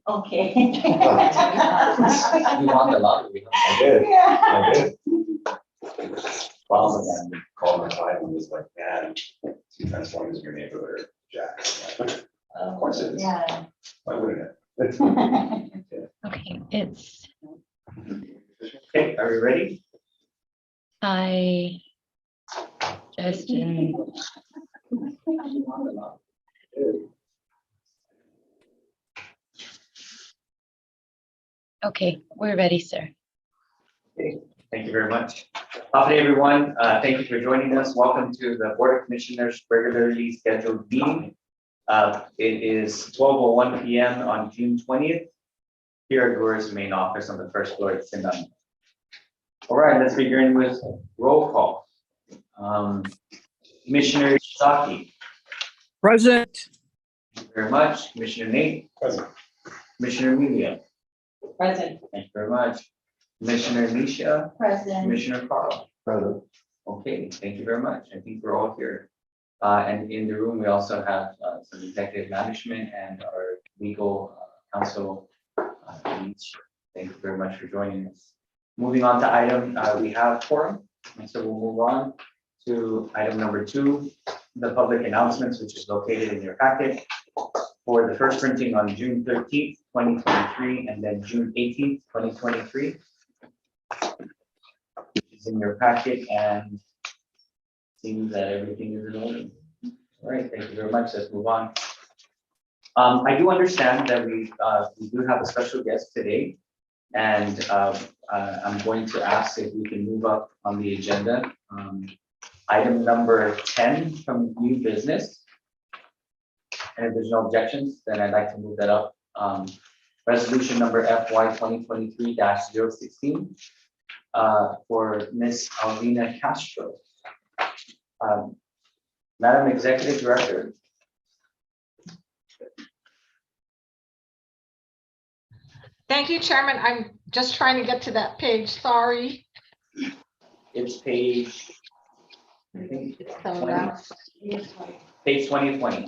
Okay. You won the lottery. I did. Yeah. I did. Well, then. Called my client and was like, man, two transformers in your neighborhood are jacked. Of course it is. Yeah. Why wouldn't it? Okay, it's, Okay, are we ready? I just, okay, we're ready, sir. Okay, thank you very much. Afternoon, everyone. Thank you for joining us. Welcome to the Board of Commissioners regularly scheduled meeting. It is 12:01 p.m. on June 20th here at GHURA's main office on the first floor at Sindan. All right, let's begin with roll call. Commissioner Saki. Present. Thank you very much. Commissioner Nate. Present. Commissioner Amelia. Present. Thank you very much. Commissioner Nisha. Present. Commissioner Carl. Present. Okay, thank you very much. I think we're all here. And in the room, we also have some executive management and our legal counsel. Thank you very much for joining us. Moving on to item, we have quorum, and so we'll move on to item number 2, the public announcements, which is located in your packet for the first printing on June 13th, 2023, and then June 18th, 2023. Which is in your packet, and seems that everything is in order. All right, thank you very much. Let's move on. I do understand that we do have a special guest today, and I'm going to ask if we can move up on the agenda. Item number 10 from new business. And if there's no objections, then I'd like to move that up. Resolution number FY 2023-016 for Ms. Alvina Castro. Madam Executive Director. Thank you, Chairman. I'm just trying to get to that page. Sorry. It's page, I think, So that's- page 2020.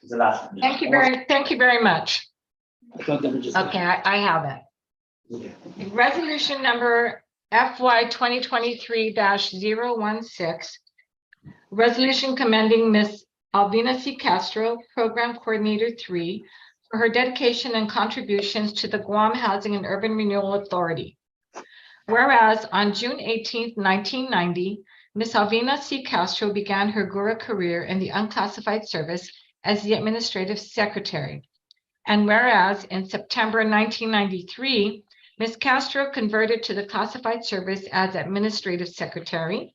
Is the last one. Thank you very much. I thought they were just. Okay, I have it. Resolution number FY 2023-016. Resolution commending Ms. Alvina C. Castro, Program Coordinator 3, for her dedication and contributions to the Guam Housing and Urban Renewal Authority. Whereas on June 18, 1990, Ms. Alvina C. Castro began her GHURA career in the unclassified service as the Administrative Secretary. And whereas in September 1993, Ms. Castro converted to the classified service as Administrative Secretary.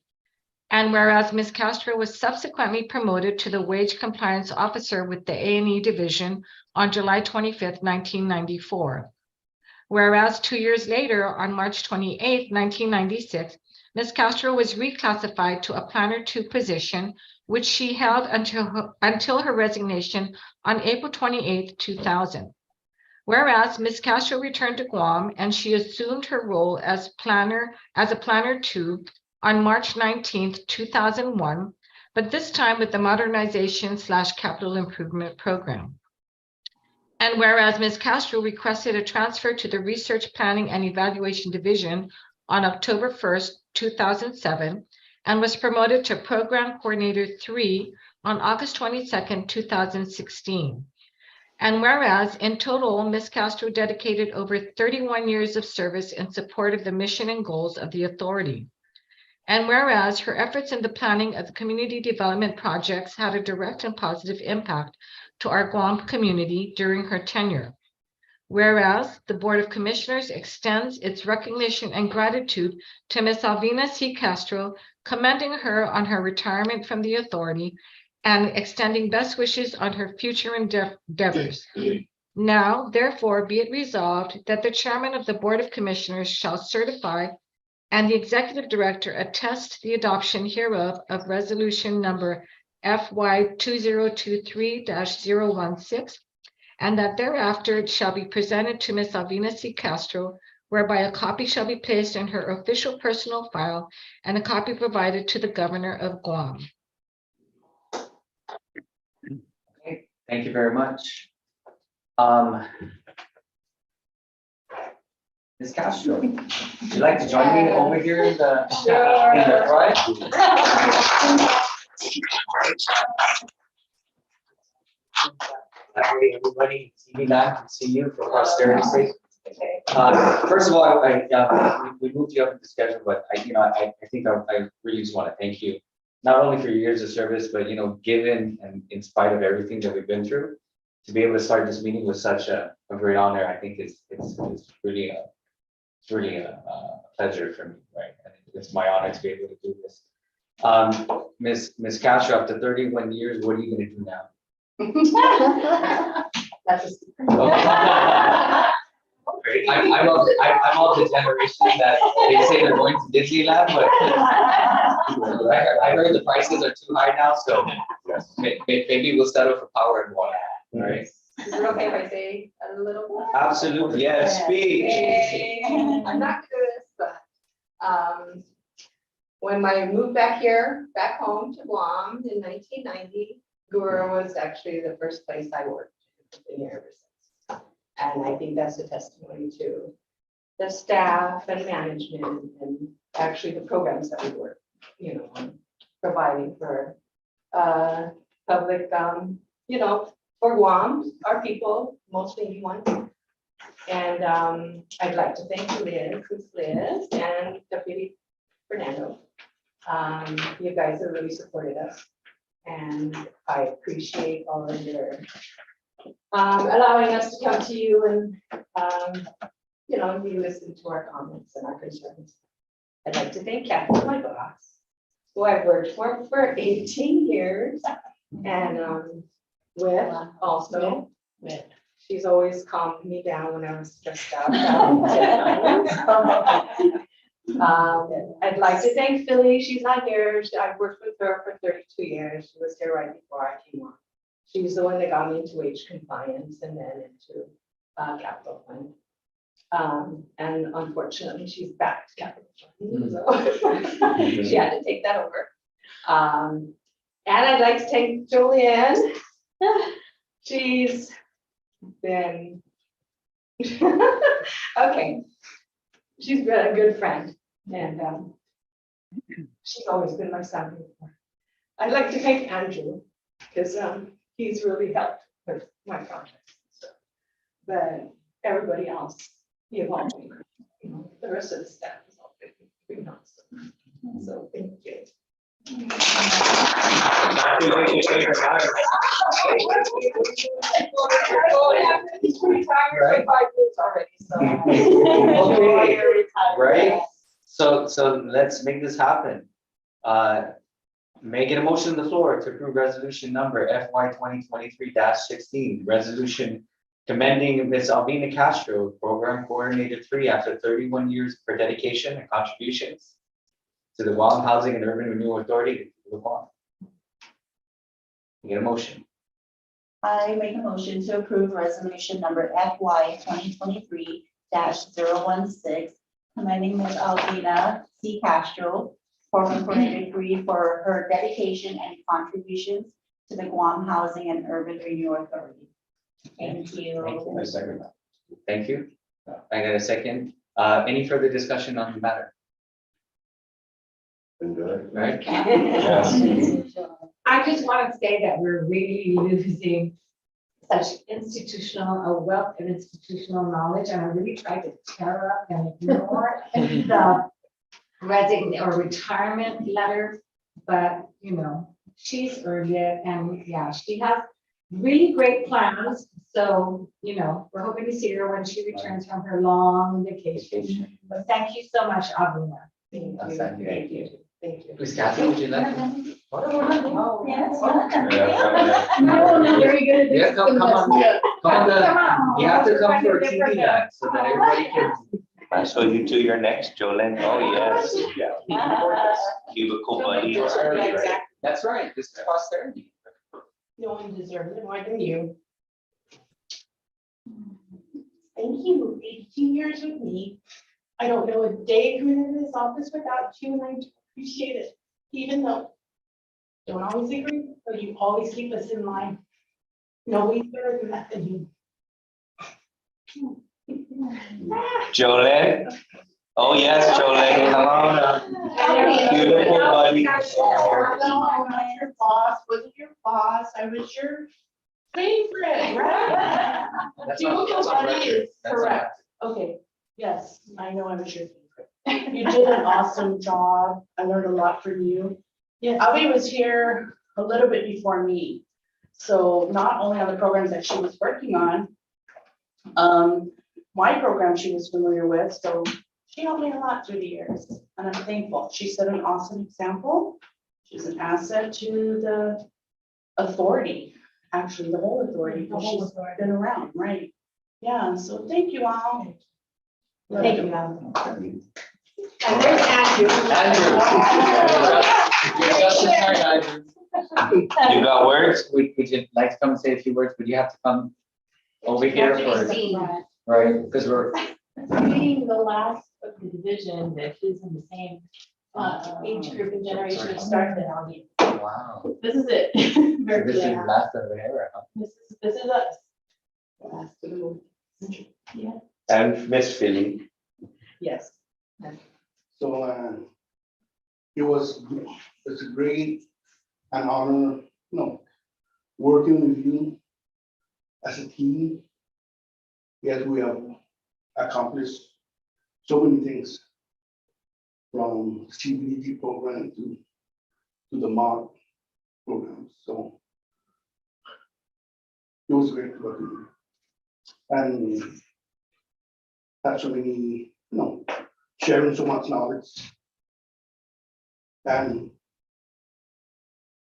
And whereas Ms. Castro was subsequently promoted to the Wage Compliance Officer with the A&E Division on July 25, 1994. Whereas 2 years later, on March 28, 1996, Ms. Castro was reclassified to a Planner 2 position, which she held until her resignation on April 28, 2000. Whereas Ms. Castro returned to Guam and she assumed her role as a Planner 2 on March 19, 2001, but this time with the Modernization/Capital Improvement Program. And whereas Ms. Castro requested a transfer to the Research Planning and Evaluation Division on October 1st, 2007, and was promoted to Program Coordinator 3 on August 22nd, 2016. And whereas in total, Ms. Castro dedicated over 31 years of service in support of the mission and goals of the authority. And whereas her efforts in the planning of the community development projects had a direct and positive impact to our Guam community during her tenure. Whereas the Board of Commissioners extends its recognition and gratitude to Ms. Alvina C. Castro, commending her on her retirement from the authority and extending best wishes on her future endeavors. Now, therefore, be it resolved that the Chairman of the Board of Commissioners shall certify and the Executive Director attest the adoption hereof of Resolution number FY 2023-016, and that thereafter it shall be presented to Ms. Alvina C. Castro, whereby a copy shall be placed in her official personal file and a copy provided to the Governor of Guam. Okay, thank you very much. Ms. Castro, would you like to join me over here in the Sure. front? Hi, everybody, TV Land, can see you for posterity's sake. First of all, we moved you up in the schedule, but I think I really just want to thank you, not only for your years of service, but, given and in spite of everything that we've been through, to be able to start this meeting with such a great honor, I think it's really a pleasure for me, right? And it's my honor to be able to do this. Ms. Castro, after 31 years, what are you going to do now? That's a secret. Great. I'm of the generation that they say they're going to Disneyland, but I heard the prices are too high now, so maybe we'll settle for power and water. All right. Is it okay if I say a little more? Absolutely. Yes. Speech. I'm not good at this, but when I moved back home to Guam in 1990, GHURA was actually the first place I worked. Been here ever since. And I think that's a testimony to the staff and management and actually the programs that we were, providing for public, for Guam, our people, most needy ones. And I'd like to thank Liz, and Deputy Fernando. You guys have really supported us. And I appreciate all of your allowing us to come to you and, you listen to our comments and our concerns. I'd like to thank Kathy, my boss, who I've worked for 18 years. And she's always calmed me down when I was stressed out. I'd like to thank Philly. She's not here. I've worked with her for 32 years. She was here right before I came on. She's the one that got me into wage compliance and then into capital fund. And unfortunately, she's back to capital fund. So she had to take that over. And I'd like to thank Julianne. She's been okay. She's been a good friend, and she's always been my son. I'd like to thank Andrew because he's really helped with my projects and stuff. But everybody else, you've all been, the rest of the staff has all been awesome. So thank you. Okay, right? So let's make this happen. May I get a motion on the floor to approve resolution number FY 2023-16, resolution commending Ms. Alvina Castro, Program Coordinator 3, after 31 years for dedication and contributions to the Guam Housing and Urban Renewal Authority of Guam. Get a motion. I make a motion to approve resolution number FY 2023-016, commending Ms. Alvina C. Castro, Program Coordinator 3, for her dedication and contributions to the Guam Housing and Urban Renewal Authority. Thank you. Thank you. I got a second. Any further discussion on the matter? Right? I just want to say that we're really losing such a wealth of institutional knowledge, and I really tried to tear up and ignore the retirement letter, but she's earned it, and yeah, she has really great plans. So we're hoping to see her when she returns from her long vacation. But thank you so much, Alvina. Thank you. Please, Kathy, would you like? Oh, yes. Very good. Yeah, come on. You have to come for a TV night so that everybody can. So you two, you're next, Jolene. Oh, yes. Yeah. Cubicle buddies. That's right. This is posterity. No one deserves it more than you. Thank you. 18 years with me. I don't know a day coming into this office without you, and I appreciate it. Even though don't always agree, but you always keep us in line. Nobody's better than that than you. Jolene? Oh, yes, Jolene, come on up. Beautiful buddy. I'm not your boss, wasn't your boss, I was your favorite, right? That's on Buddy record. is That's on correct. Okay, yes, I know I was your favorite. You did an awesome job. I learned a lot from you. Yeah, Abby was here a little bit before me. So not only on the programs that she was working on, my program she was familiar with, so she helped me a lot through the years, and I'm thankful. She set an awesome example. She's an asset to the authority, actually, the whole authority, because she's been around, right? Yeah, so thank you all. Thank you. And there's Andrew. You're just in time, Andrew. You got words? Would you like to come and say a few words? Would you have to come over here for, right, because we're, Being the last of the division that is in the same age group and generation that started it, I'll be, wow. this is it. So Very this is the clear. last of the era, huh? This is us. Last of the move. And Miss Philly. Yes. So, it's a great and honor, working with you as a team. Yes, we have accomplished so many things from CBD program to the MOD program. So it was great working with you. And have so many, sharing so much knowledge. And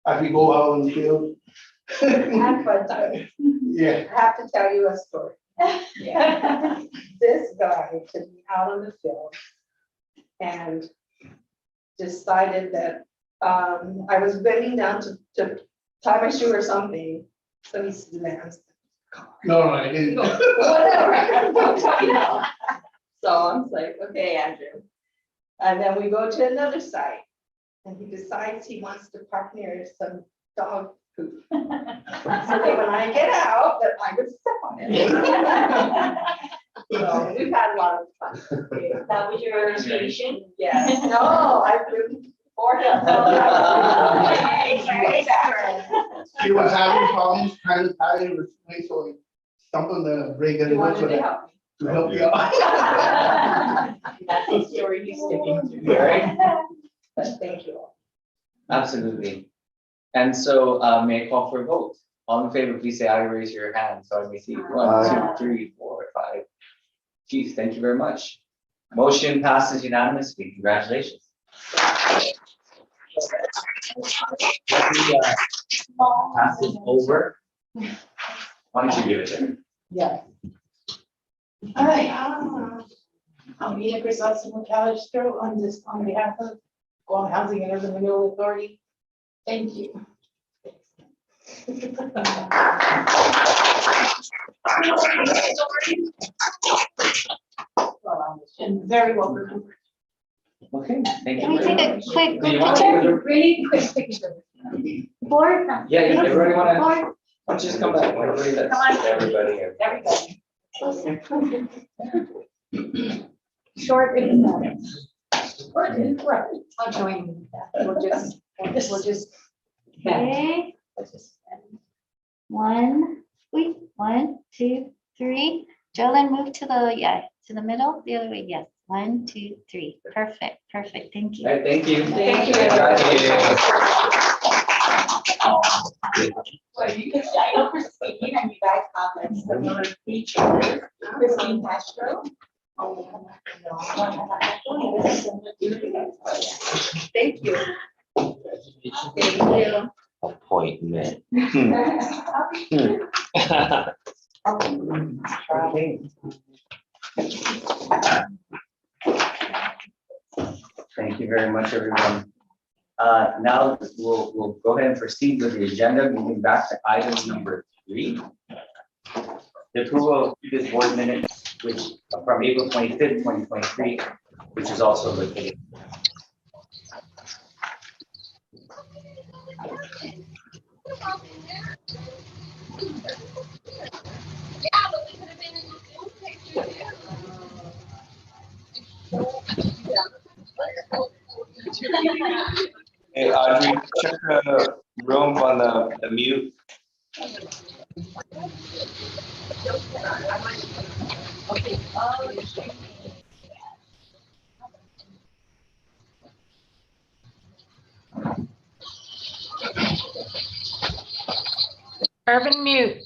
as we go out in the field, Have fun time. yeah, I have to tell you a story. This guy took me out on the field and decided that I was bending down to tie my shoe or something. So he slams. no, I didn't. Whatever. So I'm like, okay, Andrew. And then we go to another site and he decides he wants to park near some dog poop. So that when I get out, that I would step on it. So we've had a lot of fun. That was your station? Yes, no, I've been for him. She was having problems trying to tie it with me, so I stumped on the brake and You it was wanted to help me. to help you out. That's the story he's sticking to. Right? But thank you all. Absolutely. And so may I call for a vote? All in favor, please say aye, raise your hand so I may see. 1, 2, 3, 4, 5. Chief, thank you very much. Motion passes unanimously. Congratulations. Let me, pass it over. Why don't you give it there? Yeah. All right. I'm Ina Chrysostom McAllister on behalf of Guam Housing and Urban Renewal Authority. Thank you. And very well prepared. Okay, thank Can you. we very take a much. quick Do you want to take a picture? look? Really quick picture. Board? Yeah, everybody wanna, why Board? don't you just come back? Everybody, let's- everybody here. Everybody. Short and Right. I'll join you. We'll just. Okay. Wait, 1, 2, 3. Jolene, move to the middle, the other way, yes. 1, 2, 3. Perfect, thank you. All right, thank you. Thank you. Congratulations. Well, you can sign up for speaking and you guys have like similar features. Christine Castro. Thank you. Thank you. Appointment. Okay. Thank you very much, everyone. Now we'll go ahead and proceed with the agenda, moving back to item number 3. The approval of previous board minutes, which from April 25th, 2023, which is also located. Hey, Audrey, check the room on the mute. Urban mute.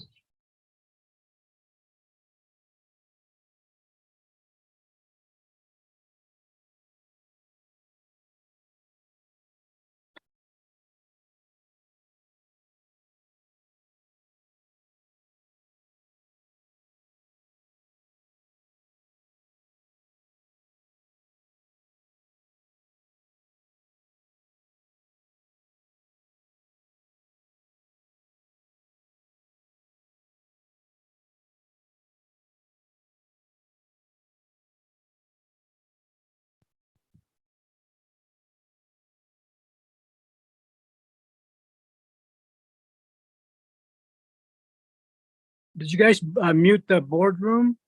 Did you guys mute the boardroom?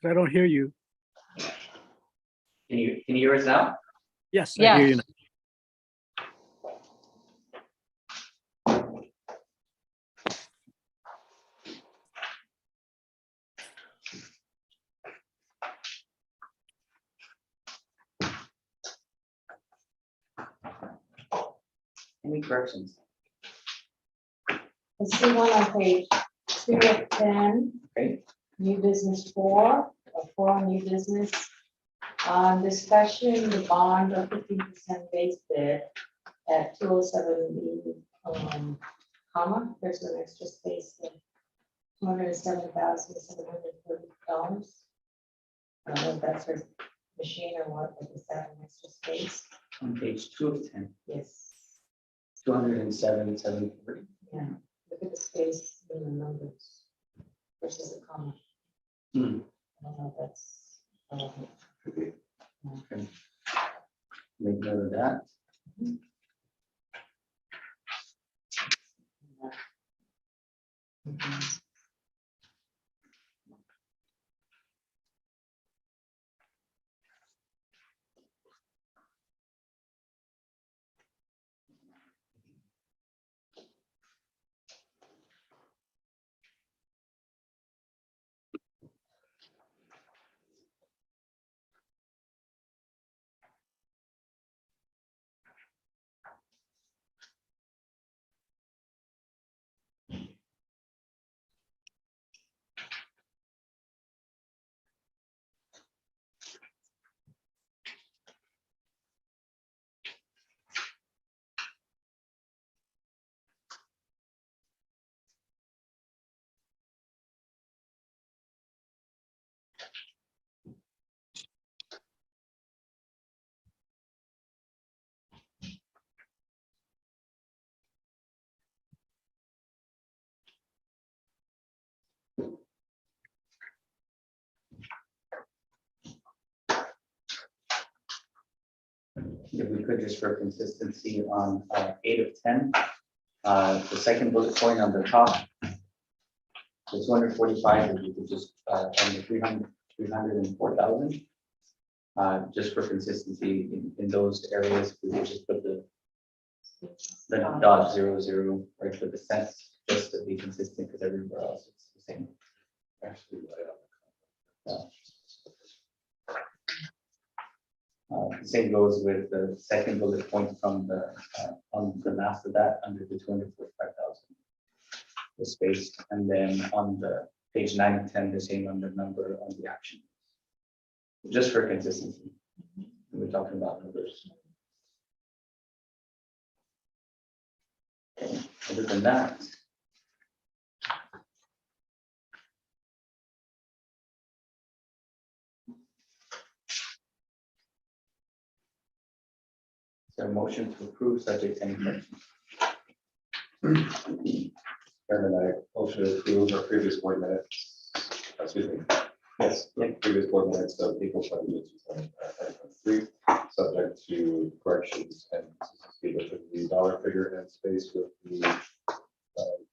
'Cause I don't hear you. Can you hear us now? Yes, I hear you now. Any corrections? Let's see one on page 2 of 10. Okay. New business 4, or 4 new business. Discussion, the bond of 15% base bid at 207, comma, there's an extra space there. $207,730. I don't know if that's her machine or what, but is that an extra space? On page 2 of 10, Yes. 207,740. Yeah, look at the space in the numbers versus the comma. Hmm. I don't know if that's. Okay. Make note of that. If we could just for consistency on 8 of 10, the second bullet point on the top, the 245, if you could just on the 304,000. Just for consistency in those areas, we could just put the dot 00 right for the cents, just to be consistent, because everywhere else it's the same. Actually, the same goes with the second bullet point from the on the last of that under the 245,000. The space, and then on the page 9 and 10, the same on the number on the action. Just for consistency, we're talking about numbers. Okay. Other than that. Is there a motion to approve subject to any corrections? Chairman, I motion to approve our previous board minutes. Excuse me. Yes, previous board minutes of April 2023, subject to corrections and consistency with the dollar figure and space with the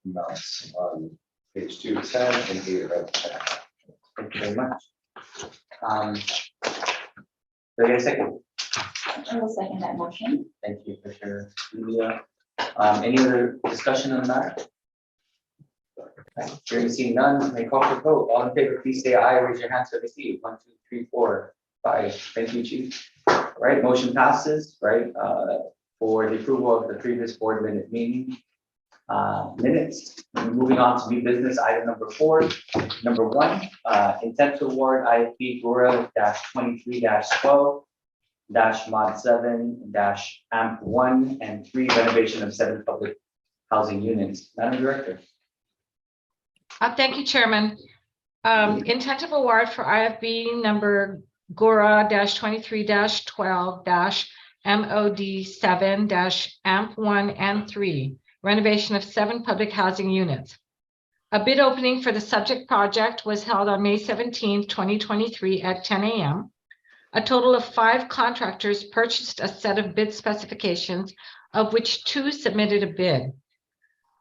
amounts on page 2 of 10 and 8 of 10. Thank you very much. Do I get a second? I will second that motion. Thank you, Commissioner Julia. Any other discussion on the matter? Okay, hearing seeing none, may call for vote. All in favor, please say aye. Raise your hand so they see. 1, 2, 3, 4, 5. Thank you, Chief. All right, motion passes, right, for the approval of the previous board minute meeting. Minutes. Moving on to new business, item number 4. Number 1, intent to award IFB GHURA -23-12 mod 7 AMP 1 and 3 renovation of 7 public housing units. Madam Director. Thank you, Chairman. Intent of award for IFB number GHURA -23-12 MOD 7 AMP 1 and 3 renovation of 7 public housing units. A bid opening for the subject project was held on May 17, 2023 at 10 a.m. A total of 5 contractors purchased a set of bid specifications, of which 2 submitted a bid.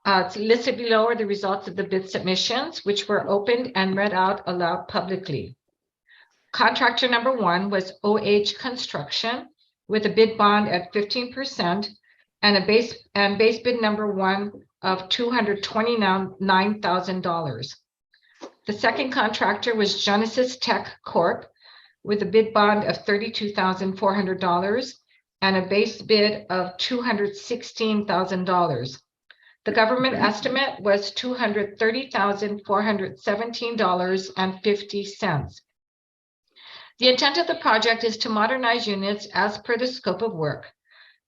It's listed below are the results of the bid submissions, which were opened and read out aloud publicly. Contractor number 1 was OH Construction with a bid bond at 15% and a base bid number 1 of $229,000. The second contractor was Genesis Tech Corp with a bid bond of $32,400 and a base bid of $216,000. The government estimate was $230,417.50. The intent of the project is to modernize units as per the scope of work.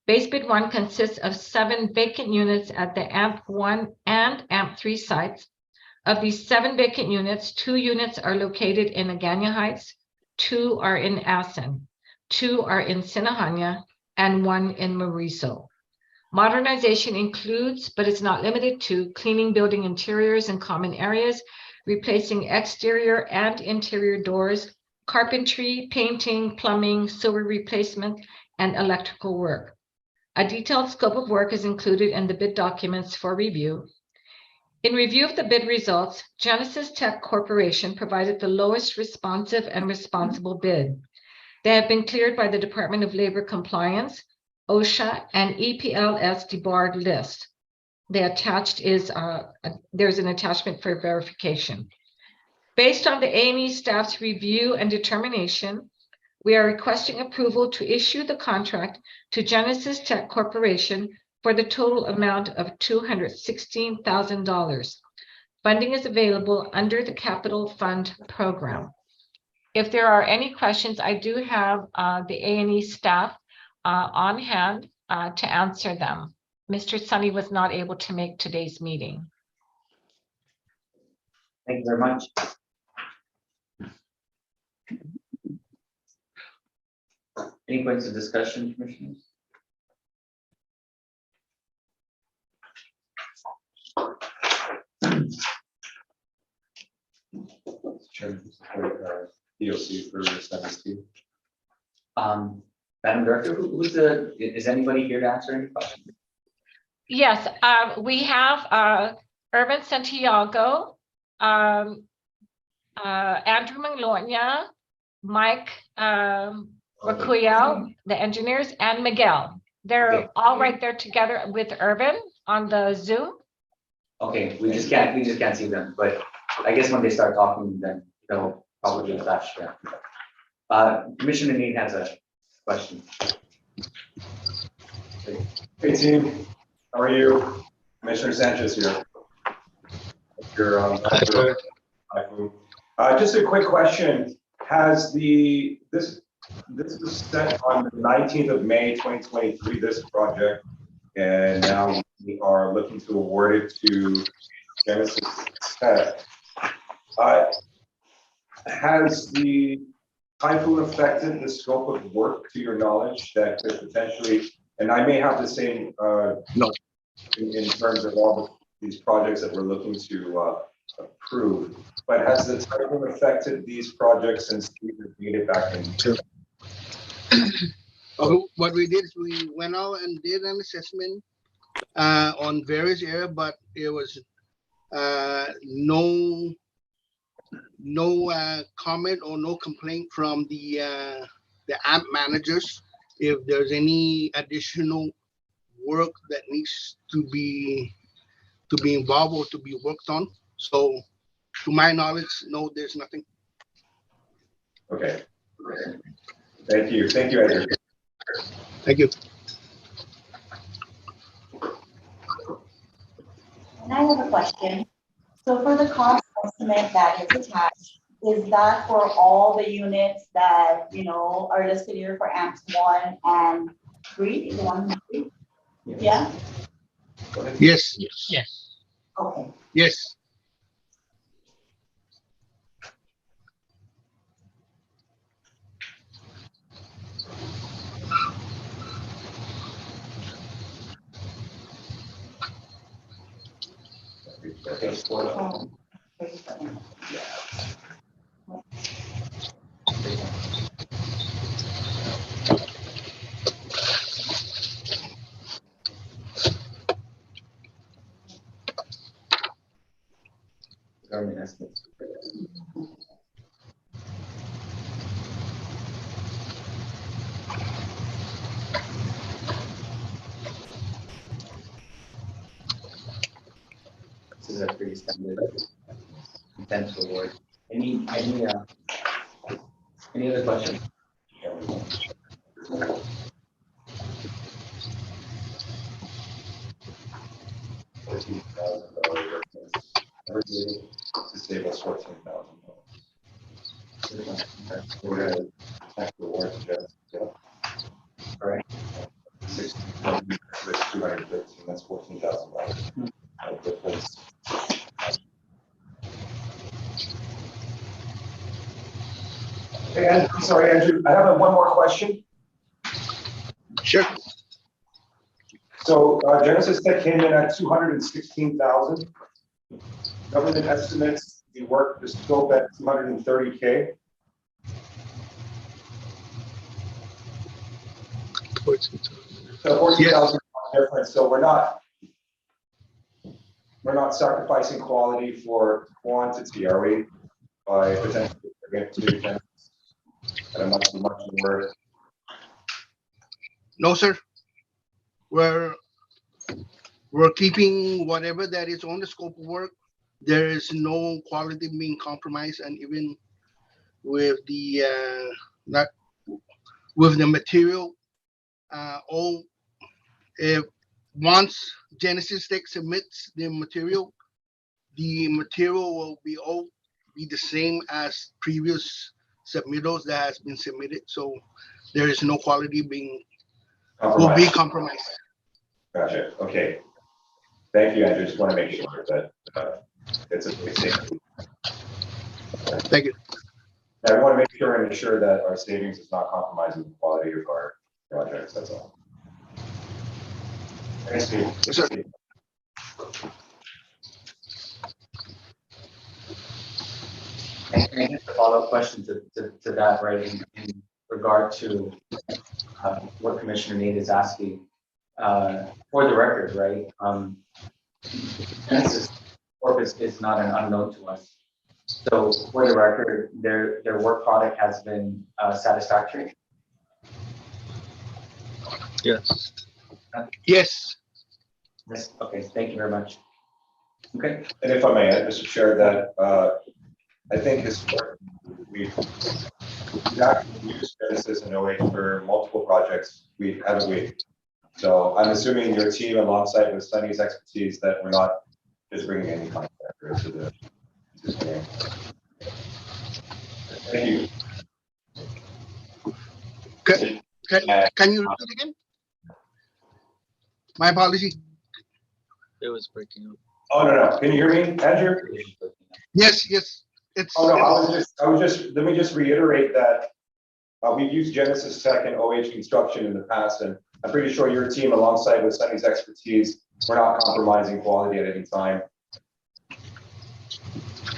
Base bid 1 consists of 7 vacant units at the AMP 1 and AMP 3 sites. Of these 7 vacant units, 2 units are located in Agana Heights, 2 are in Assen, 2 are in Sinahanya, and 1 in Mauricio. Modernization includes, but is not limited to, cleaning building interiors and common areas, replacing exterior and interior doors, carpentry, painting, plumbing, sewer replacement, and electrical work. A detailed scope of work is included in the bid documents for review. In review of the bid results, Genesis Tech Corporation provided the lowest responsive and responsible bid. They have been cleared by the Department of Labor Compliance, OSHA, and EPLS debarred list. The attached is, there's an attachment for verification. Based on the A&E staff's review and determination, we are requesting approval to issue the contract to Genesis Tech Corporation for the total amount of $216,000. Funding is available under the Capital Fund Program. If there are any questions, I do have the A&E staff on hand to answer them. Mr. Sunny was not able to make today's meeting. Thank you very much. Any points of discussion, commissioners? Chairman, support BOC for 17. Madam Director, is anybody here to answer any questions? Yes, we have Urban Santiago, Andrew Manglonia, Mike Raquel, the engineers, and Miguel. They're Okay. all right there together with Urban on the Zoom. Okay, we just can't see them, but I guess when they start talking, then they'll probably flash there. Commissioner Need has a question. Hey team, how are you? Commissioner Sanchez here. You're just a quick question. Has this was set on the 19th of May 2023, this project, and now we are looking to award it to Genesis Tech. Has the typhoon affected the scope of work, to your knowledge, that could potentially, and I may have the same in terms of all these projects that we're looking to approve, but has the typhoon affected these projects since we made it back in? What we did is we went out and did an assessment on various areas, but there was no comment or no complaint from the AMP managers if there's any additional work that needs to be involved or to be worked on. So to my knowledge, no, there's nothing. Okay. Thank you. Thank you, Andrew. Thank you. And I have a question. So for the cost estimate that is attached, is that for all the units that, you know, are listed here for AMPS 1 and 3? The 1 and 3? Yeah? Yes. Okay. Yes. Okay, so, government estimates. This is a pretty standard intent award. Any other questions? $14,000. This table is $14,000. We're gonna check the warrant adjustment. All right. 213, that's $14,000. Difference. Hey, I'm sorry, Andrew, I have one more question. Sure. So Genesis Tech came in at 216,000. Government estimates the work, the scope at 230K. 14,000. So 14,000 difference. So we're not sacrificing quality for quantity, are we? By potentially at a much more. No, sir. We're keeping whatever that is on the scope of work. There is no quality being compromised, and even with the material, if once Genesis Tech submits the material will be all be the same as previous submittals that has been submitted. So there is no quality will be compromised. Gotcha. Okay. Thank you. I just want to make sure that it's a big safety. Thank you. I want to make sure and ensure that our savings is not compromising the quality of our projects. That's all. Thanks, Steve. Yes, sir. And just a follow-up question to that, right, in regard to what Commissioner Nate is asking. For the record, right, Genesis Corp is not an unknown to us. So for the record, their work product has been satisfactory. Yes. Yes. Yes. Okay. Thank you very much. Okay. And if I may add, Mr. Chair, that I think we've actually used Genesis and OH for multiple projects. We haven't we? So I'm assuming your team, alongside with Sunny's expertise, that we're not just bringing any contractor into the game. Thank you. Can you repeat again? My apology. It was breaking up. Oh, no. Can you hear me, Andrew? Yes. Oh, no, I was just, let me just reiterate that we've used Genesis Tech and OH Construction in the past, and I'm pretty sure your team, alongside with Sunny's expertise, we're not compromising quality at any time.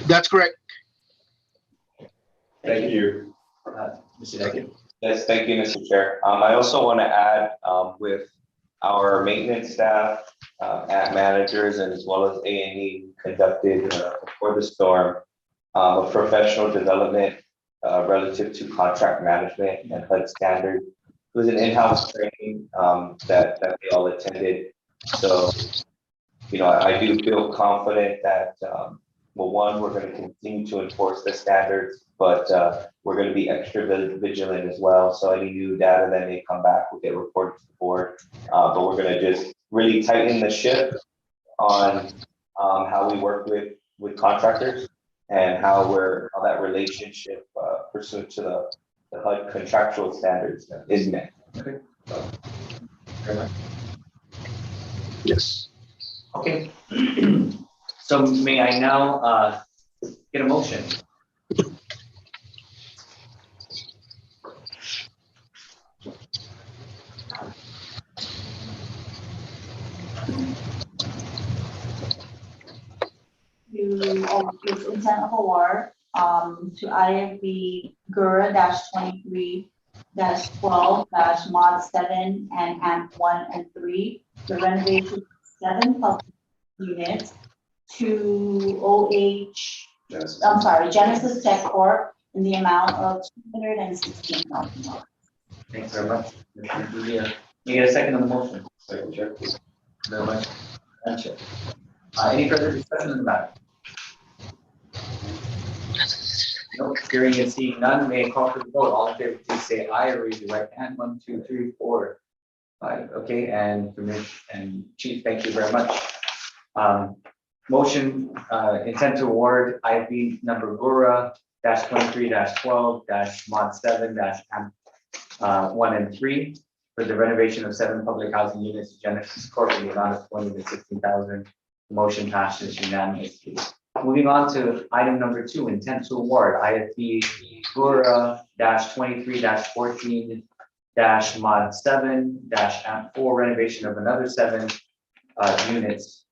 That's correct. Thank you. Mr. Deckard. Yes, thank you, Mr. Chair. I also want to add with our maintenance staff, at managers, and as well as A&E conducted before the storm, a professional development relative to contract management and HUD standard was an in-house training, that they all attended. So, I do feel confident that, well, one, we're gonna continue to enforce the standards, but, we're gonna be extra vigilant as well. So any new data that may come back will get reported to the board. But we're gonna just really tighten the ship on, how we work with contractors and how that relationship, pursuant to the HUD contractual standards is met. Very much. Yes. Okay. So may I now get a motion? It's intent of award, to IFB GURA -23 -12 -mod 7 and AMP 1 and 3, the renovation of 7 public units to Genesis Tech Corp in the amount of $216,000. Thanks very much. Mr. Julia. May I get a second on the motion? Second, Chair. Very much. Gotcha. Any further discussion on the matter? No, hearing and seeing none, may I call for the vote? All in favor, please say aye or raise your right hand. 1, 2, 3, 4, 5. Okay, and Chief, thank you very much. Motion, intent to award IB number GURA -23 -12 -mod 7 -1 and 3 for the renovation of 7 public housing units to Genesis Corp in the amount of $20,000 to $16,000. Motion passes unanimously. Moving on to item number 2, intent to award IFB GURA -23 -14 -mod 7 -4 renovation of another 7 units.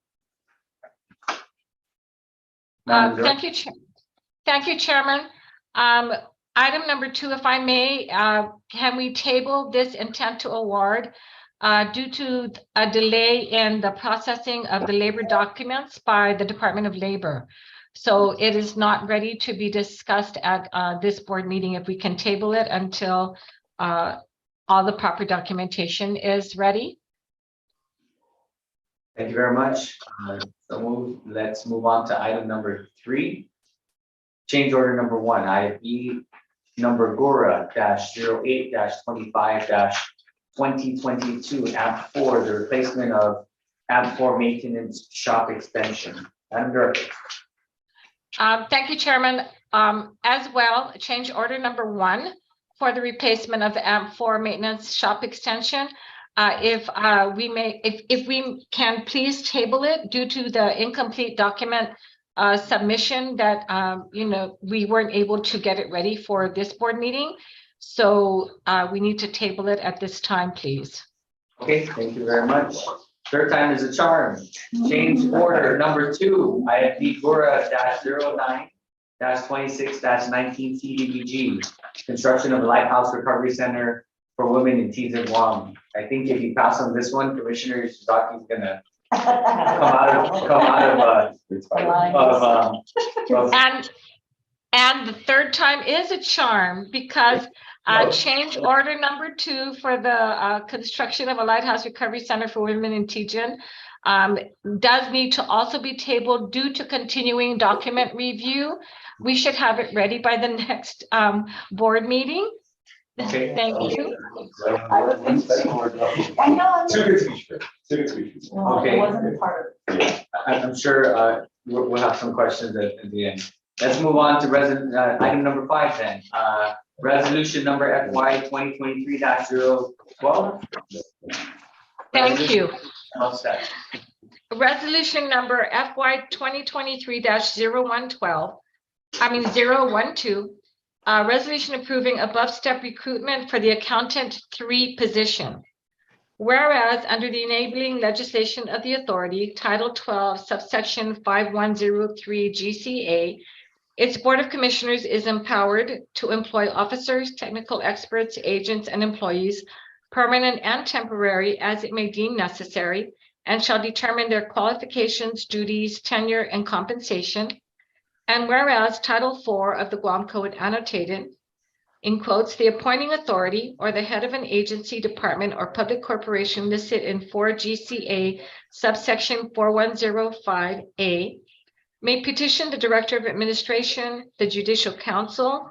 Thank you, Thank you, Chairman. Item number 2, if I may, can we table this intent to award due to a delay in the processing of the labor documents by the Department of Labor? So it is not ready to be discussed at this board meeting. If we can table it until all the proper documentation is ready. Thank you very much. Let's move on to item number 3. Change order number 1, IFB number GURA -08 -25 -2022 AMP4, the replacement of AMP4 maintenance shop extension. Madam Director. Thank you, Chairman. As well, change order number 1 for the replacement of the AMP4 maintenance shop extension. If we can please table it due to the incomplete document submission that we weren't able to get it ready for this board meeting. So we need to table it at this time, please. Okay, thank you very much. Third time is a charm. Change order number 2, IFB GURA -09 -26 -19 CDBG, construction of a Lighthouse Recovery Center for women in T's and Guam. I think if you pass on this one, Commissioner Shizaki's gonna and the third time is a charm because change order number 2 for the construction of a Lighthouse Recovery Center for women in Tijan does need to also be tabled due to continuing document review. We should have it ready by the next board meeting. Okay. Thank you. I know. Two good speeches. Okay. It wasn't part of it. I'm sure we'll have some questions at the end. Let's move on to item number 5 then. Resolution number FY 2023-012. Thank you. All set. Resolution number FY 2023-012. I mean 012. Resolution approving above step recruitment for the accountant 3 position. Whereas under the enabling legislation of the authority, Title 12, subsection 5103 GCA, its Board of Commissioners is empowered to employ officers, technical experts, agents, and employees, permanent and temporary, as it may deem necessary, and shall determine their qualifications, duties, tenure, and compensation. And whereas Title 4 of the Guam Code annotated, in quotes, the appointing authority or the head of an agency, department, or public corporation listed in 4 GCA subsection 4105A may petition the Director of Administration, the Judicial Council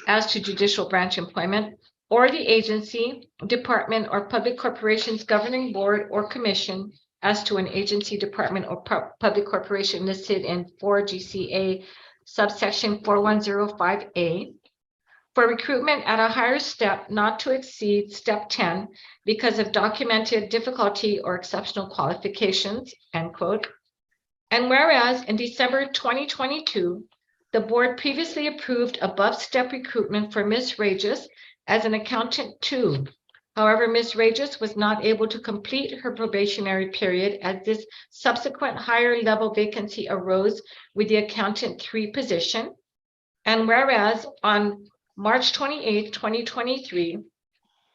as to judicial branch employment, or the agency, department, or public corporation's governing board or commission as to an agency, department, or public corporation listed in 4 GCA subsection 4105A for recruitment at a higher step not to exceed step 10 because of documented difficulty or exceptional qualifications, end quote. And whereas in December 2022, the board previously approved above step recruitment for Ms. Regis as an accountant 2. However, Ms. Regis was not able to complete her probationary period as this subsequent higher level vacancy arose with the accountant 3 position. And whereas on March 28, 2023,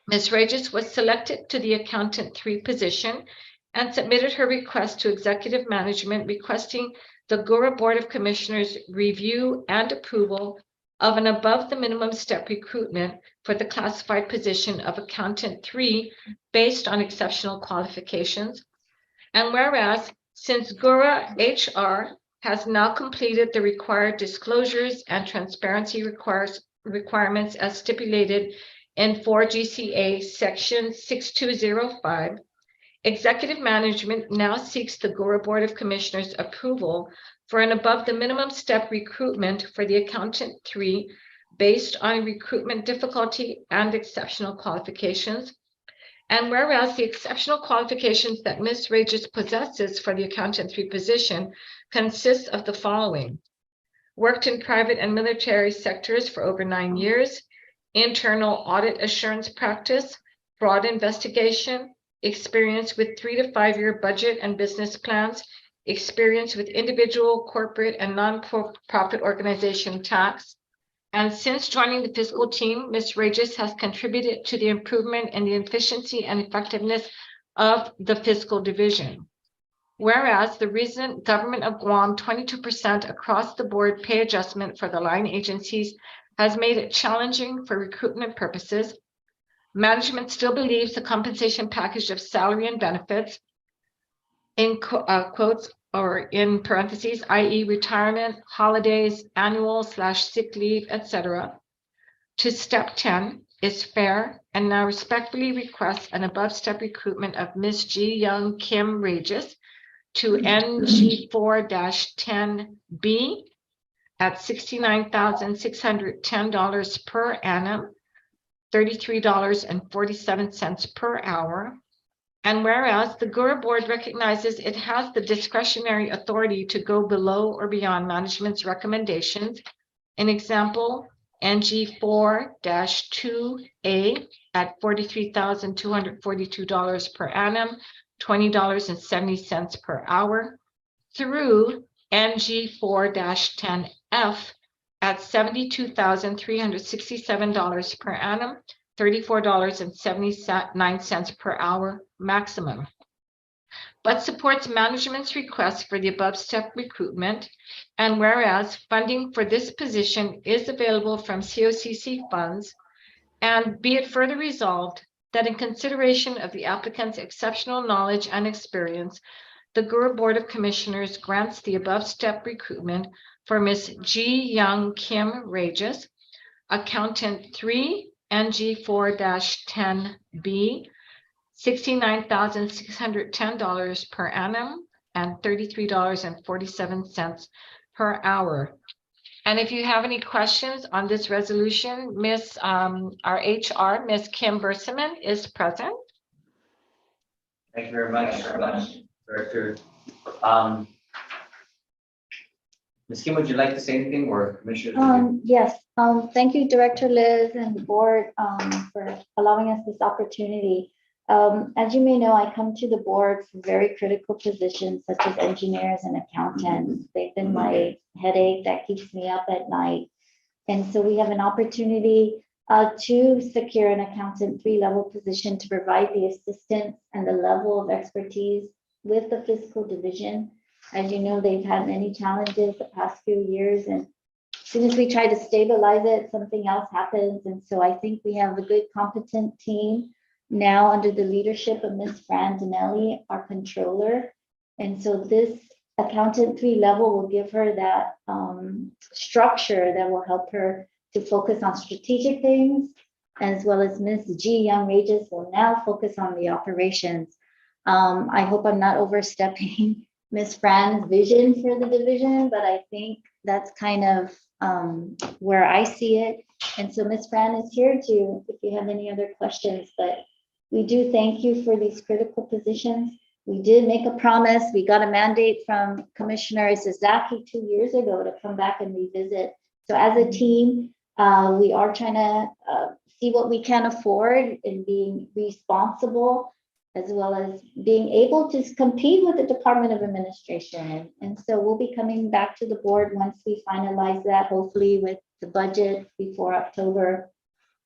Ms. Regis was selected to the accountant 3 position and submitted her request to executive management requesting the GHURA Board of Commissioners review and approval of an above the minimum step recruitment for the classified position of accountant 3 based on exceptional qualifications. And whereas since GHURA HR has now completed the required disclosures and transparency requirements as stipulated in 4 GCA section 6205, executive management now seeks the GHURA Board of Commissioners approval for an above the minimum step recruitment for the accountant 3 based on recruitment difficulty and exceptional qualifications. And whereas the exceptional qualifications that Ms. Regis possesses for the accountant 3 position consists of the following: worked in private and military sectors for over 9 years, internal audit assurance practice, fraud investigation, experience with 3 to 5 year budget and business plans, experience with individual, corporate, and non-profit organization tax. And since joining the fiscal team, Ms. Regis has contributed to the improvement in the efficiency and effectiveness of the fiscal division. Whereas the recent government of Guam 22% across the board pay adjustment for the line agencies has made it challenging for recruitment purposes, management still believes the compensation package of salary and benefits, in quotes or in parentheses, i.e. retirement, holidays, annual/sick leave, etc., to step 10 is fair, and now respectfully requests an above step recruitment of Ms. Ji Young Kim Regis to NG4-10B at $69,610 per annum, $33.47 per hour. And whereas the GHURA board recognizes it has the discretionary authority to go below or beyond management's recommendations, an example, NG4-2A at $43,242 per annum, $20.70 per hour, through NG4-10F at $72,367 per annum, $34.79 per hour maximum, but supports management's request for the above step recruitment. And whereas funding for this position is available from COCC funds, and be it further resolved that in consideration of the applicant's exceptional knowledge and experience, the GHURA Board of Commissioners grants the above step recruitment for Ms. Ji Young Kim Regis, accountant 3, NG4-10B, $69,610 per annum and $33.47 per hour. And if you have any questions on this resolution, our HR, Ms. Kim Berseman, is present. Thank you very much, Director. Ms. Kim, would you like to say anything, or Commissioner? Yes, thank you, Director Liz and the board for allowing us this opportunity. As you may know, I come to the board for very critical positions such as engineers and accountants. They've been my headache that keeps me up at night. And so we have an opportunity to secure an accountant 3 level position to provide the assistance and the level of expertise with the fiscal division. As you know, they've had many challenges the past few years, and soon as we try to stabilize it, something else happens. And so I think we have a good, competent team now under the leadership of Ms. Fran Dinelli, our controller. And so this accountant 3 level will give her that structure that will help her to focus on strategic things, as well as Ms. G. Young Regis will now focus on the operations. I hope I'm not overstepping Ms. Fran's vision for the division, but I think that's kind of where I see it. And so Ms. Fran is here to, if you have any other questions, but we do thank you for these critical positions. We did make a promise. We got a mandate from Commissioner Isazaki 2 years ago to come back and revisit. So as a team, we are trying to see what we can afford in being responsible, as well as being able to compete with the Department of Administration. And so we'll be coming back to the board once we finalize that, hopefully with the budget before October,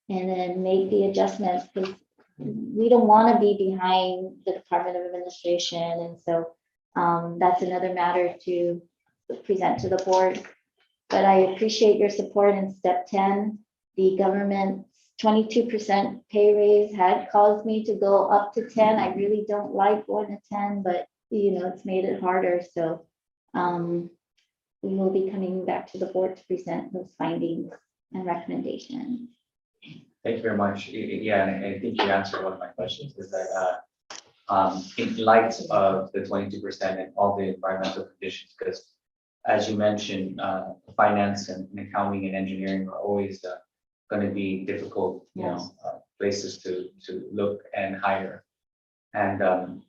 and then make the adjustments, because we don't want to be behind the Department of Administration. And so that's another matter to present to the board. But I appreciate your support in step 10. The government's 22% pay raise had caused me to go up to 10. I really don't like going to 10, but it's made it harder. So we will be coming back to the board to present those findings and recommendations. Thank you very much. Yeah, and I think you answered one of my questions, is that in light of the 22% and all the environmental conditions, because as you mentioned, finance and accounting and engineering are always going to be difficult, places to look and hire. And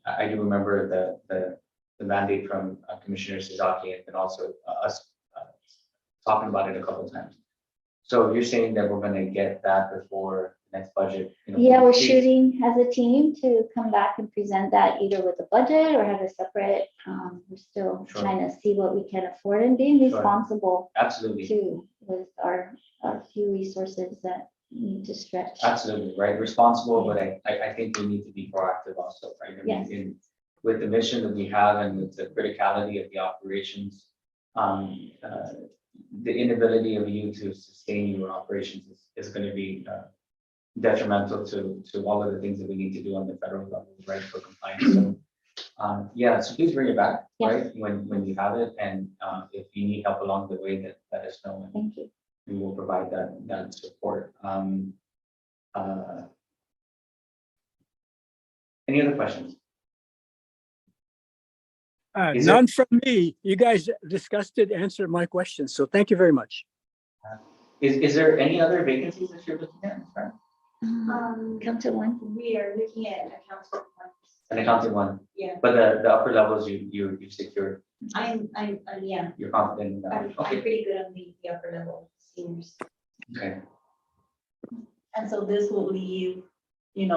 I do remember the mandate from Commissioner Suzaki, and then also us talking about it a couple of times. So you're saying that we're going to get that before next budget? Yeah, we're shooting as a team to come back and present that either with a budget or have a separate. We're still trying to see what we can afford and being responsible. Absolutely. Too, with our few resources that need to stretch. Absolutely, right. Responsible, but I think we need to be proactive also, right? I mean, Yes. with the mission that we have and with the criticality of the operations, the inability of you to sustain your operations is going to be detrimental to all of the things that we need to do on the federal level, right, for compliance. So, so please bring it back, right, when you have it, and if you need help along the way, let us know. Thank you. We will provide that support. Any other questions? None from me. You guys discussed it, answered my questions. So thank you very much. Is there any other vacancies that you're looking at? Accountant 1. We are looking at accountant 1. An accounting one, Yeah, but the upper levels you've secured. yeah, You're confident in that. I'm Okay. pretty good on the upper level seniors. Okay. And so this will leave, an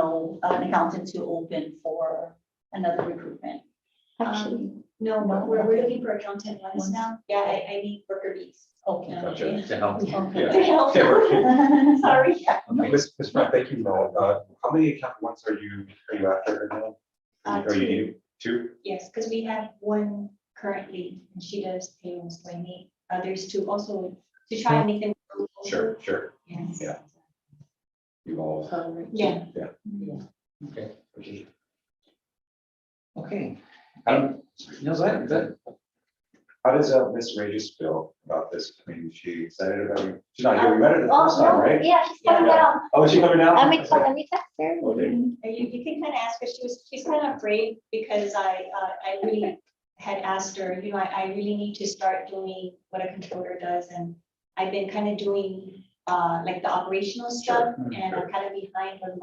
accountant to open for another recruitment. Actually, No, We're looking for accountant ones now. Yeah, I need worker bees. Okay. Gotcha. To help. Yeah. Sorry. Ms. Frank, thank you, Mel. How many account ones are you after now? Are you needing 2? Yes, because we have one currently, and she does payments, so I need others to also, to try and make them. Sure. Yes. Yeah. You all. Yeah. Okay. Okay. No, go ahead. How does Ms. Regis feel about this? I mean, is she excited about it? She's not here. We met her the first time, right? Yeah, she's coming down. Oh, is she coming down? Let me text her. Okay. You can kind of ask her, she's kind of afraid because I really had asked her, I really need to start doing what a controller does, and I've been kind of doing like the operational stuff, and I'm kind of behind on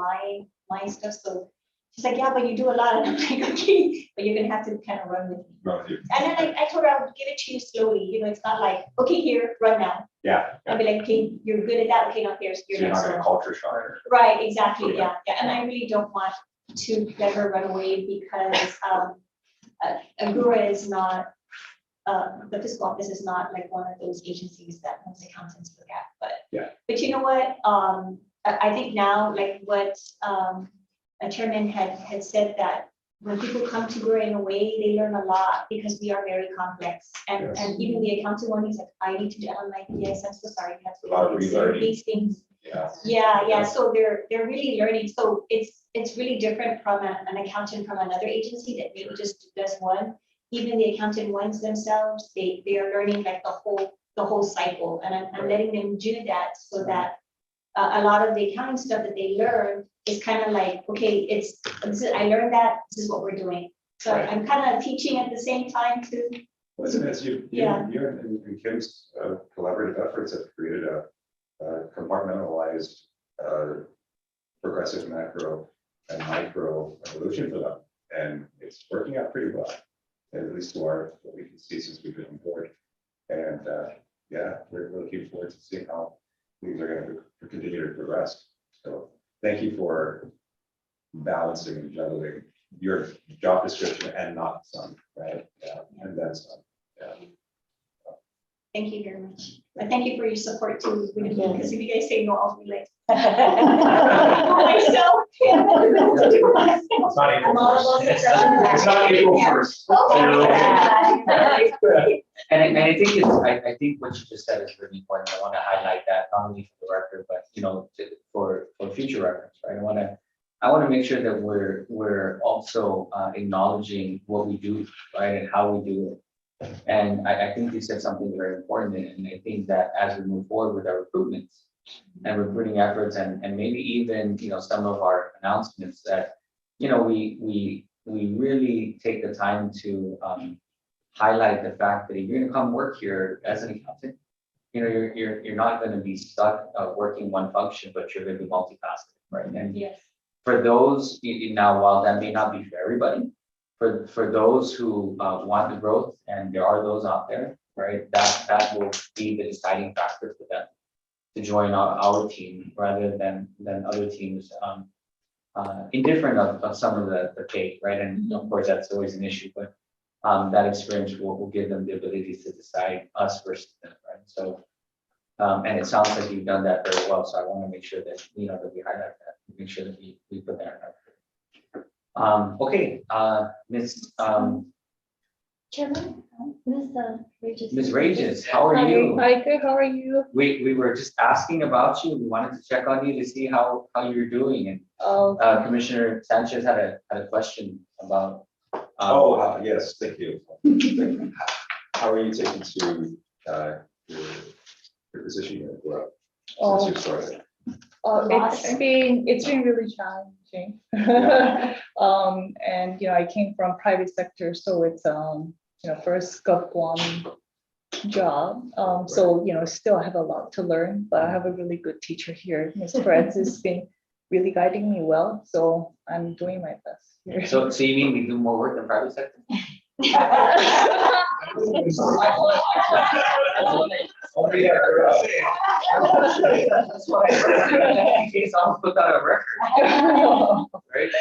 my stuff, so she's like, yeah, but you do a lot, and I'm like, okay, but you're gonna have to kind of run with me. And then I told her I would give it to you slowly, it's not like, okay, here, run now. Yeah. I'll be like, okay, you're good at that, okay, now here's So your you're next not one. gonna culture shock her. Right, exactly, yeah, and I really don't want to let her run away because GHURA is not, the fiscal office is not like one of those agencies that most accountants look at, but you know what, I think now, like what a chairman had said, that when people come to GURA in a way, they learn a lot because we are very complex. And, Yes. and even the accounting one, he's like, I need to do, I'm like, yes, I'm so sorry. You have to A lot of consider relearning. these things. Yeah. Yeah, so they're really learning. So it's really different from an accountant from another agency that maybe just does one. Even the accountant ones themselves, they are learning like the whole cycle. And I'm letting them do that so that a lot of the accounting stuff that they learn is kind of like, okay, I learned that, this is what we're doing. So Right. I'm kind of teaching at the same time too. Listen, it's Yeah. you and Kim's collaborative efforts have created a compartmentalized progressive macro and micro evolution for them. And it's working out pretty well, at least to what we can see since we've been on board. And yeah, we're looking forward to seeing how things are going to continue to progress. So thank you for balancing and juggling your job description and not some, right? Yeah, and then some. Yeah. Thank you very much. And thank you for your support too, because if you guys say no, I'll be like. Myself. It's not April I'm all 1st. about It's not April 1st. And I think I think what you just said is really important. I want to highlight that not only for the record, but for future reference, right? I want to make sure that we're also acknowledging what we do, right, and how we do it. And I think you said something very important, and I think that as we move forward with our recruitments and recruiting efforts, and maybe even some of our announcements, that we really take the time to highlight the fact that if you're going to come work here as an accountant, you're not going to be stuck working one function, but you're going to be multifaceted, right? And Yes. for those now, while that may not be for everybody, for those who want the growth, and there are those out there, right? That will be the deciding factor for them to join our team rather than other teams. Indifferent of some of the pay, right? And of course, that's always an issue, but that experience will give them the ability to decide us versus them, right? So, and it sounds like you've done that very well. So I want to make sure that that we highlight that, make sure that we put that in our. Okay, Ms. Chairman, Regis. Ms. Regis, how are you? Hi, good, how are you? We were just asking about you. We wanted to check on you to see how you're doing. And Oh, Commissioner Sanchez had a question about. Yes, thank you. How are you taking to your position here at GURA since you started? it's been really challenging. And I came from private sector, so it's first Gov Guam job. So still have a lot to learn, but I have a really good teacher here. Ms. Perez has been really guiding me well, so I'm doing my best here. So you mean we do more work than private sector? That's why. In case I'll put that on record. Right?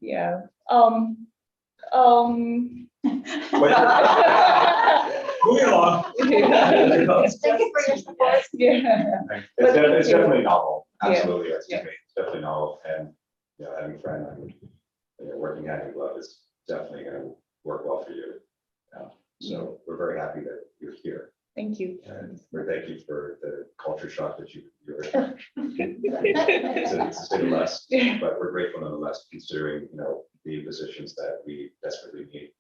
Yeah. Moving along. Thank you for your support. Yeah. It's definitely novel. Yeah. Absolutely, it's Yeah. definitely novel, and having a friend working hand in glove is definitely going to work well for you. So we're very happy that you're here, Thank you. and we thank you for the culture shock that you're to say the less, but we're grateful nonetheless, considering the positions that we desperately need,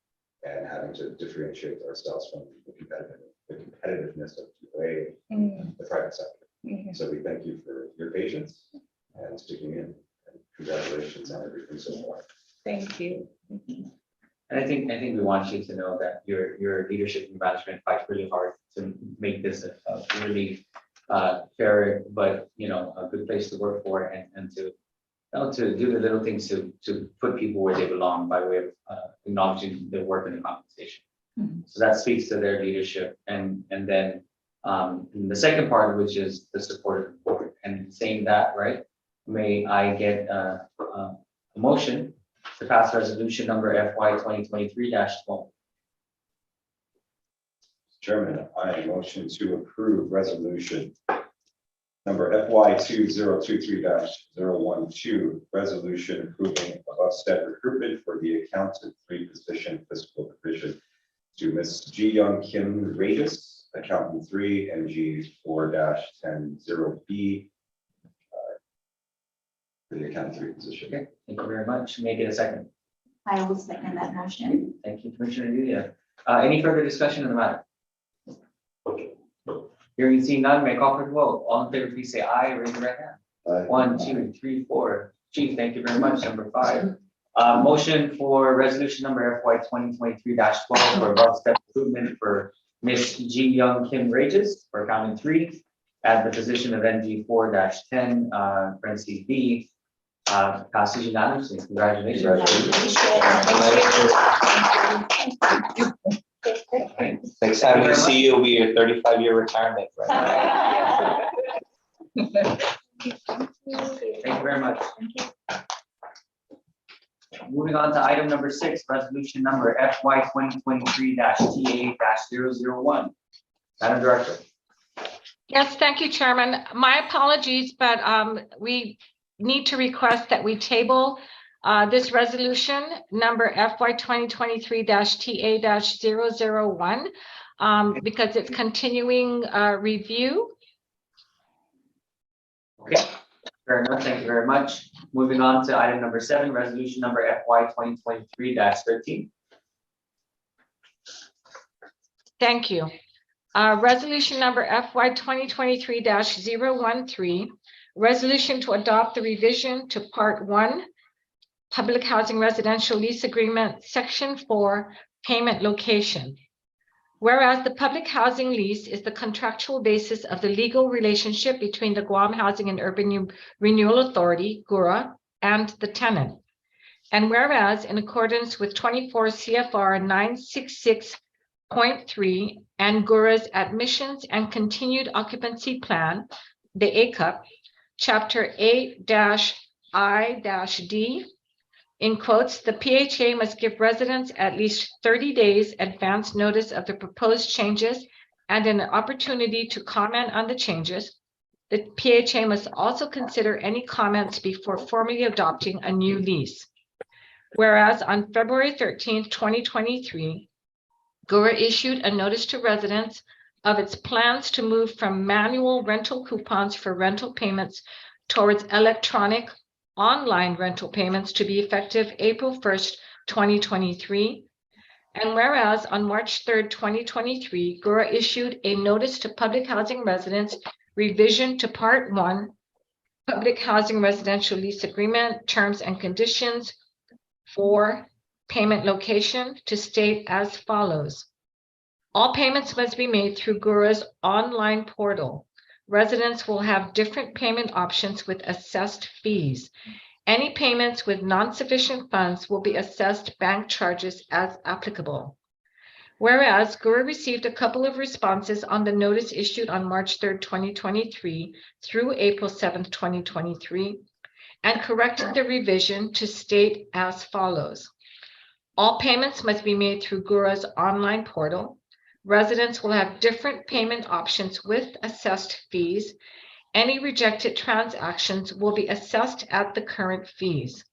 and having to differentiate ourselves from the competitiveness of the private sector. So we thank you for your patience and sticking in, and congratulations on everything so far. Thank you. And I think we want you to know that your leadership and management fights really hard to make this a really fair, but a good place to work for, and to do the little things to put people where they belong by way of acknowledging their work and the compensation. So that speaks to their leadership, and then the second part, which is the support of the board. And saying that, right, may I get a motion to pass resolution number FY 2023-12. Chairman, I motion to approve resolution Number FY 2023-012, resolution approving above step recruitment for the accountant 3 position fiscal division to Ms. Ji Young Kim Regis, accountant 3, MG 4-100B. For the accountant 3 position. Okay, thank you very much. May I get a second? I will second that motion. Thank you, Commissioner Udia. Any further discussion on the matter? Hearing seen none, may I call for the vote. All in favor, please say aye, raise your right hand. Aye. 1, 2, 3, 4. Chief, thank you very much. Number 5. Motion for resolution number FY 2023-12 for above step improvement for Ms. Ji Young Kim Regis for accountant 3 at the position of NG 4-10, parentheses B. Passes unanimously. Congratulations. Next time we see you, will be your 35-year retirement. Right? Thank you very much. Moving on to item number 6, resolution number FY 2023-TA-001. Madam Director. Yes, thank you, Chairman. My apologies, but we need to request that we table this resolution number FY 2023-TA-001 because it's continuing review. Okay, fair enough. Thank you very much. Moving on to item number 7, resolution number FY 2023-13. Thank you. Resolution number FY 2023-013, resolution to adopt the revision to Part 1, Public Housing Residential Lease Agreement, Section 4, Payment Location. Whereas the public housing lease is the contractual basis of the legal relationship between the Guam Housing and Urban Renewal Authority, GHURA, and the tenant. And whereas in accordance with 24 CFR 966.3 and GHURA's Admissions and Continued Occupancy Plan, the ACUP, Chapter 8-I-D, in quotes, the PHA must give residents at least 30 days advance notice of the proposed changes and an opportunity to comment on the changes. The PHA must also consider any comments before formally adopting a new lease. Whereas on February 13th, 2023, GHURA issued a notice to residents of its plans to move from manual rental coupons for rental payments towards electronic online rental payments to be effective April 1st, 2023. And whereas on March 3rd, 2023, GHURA issued a notice to public housing residents revision to Part 1, Public Housing Residential Lease Agreement, Terms and Conditions for Payment Location to state as follows. All payments must be made through GHURA's online portal. Residents will have different payment options with assessed fees. Any payments with non-sufficient funds will be assessed bank charges as applicable. Whereas GHURA received a couple of responses on the notice issued on March 3rd, 2023 through April 7th, 2023, and corrected the revision to state as follows. All payments must be made through GHURA's online portal. Residents will have different payment options with assessed fees. Any rejected transactions will be assessed at the current fees.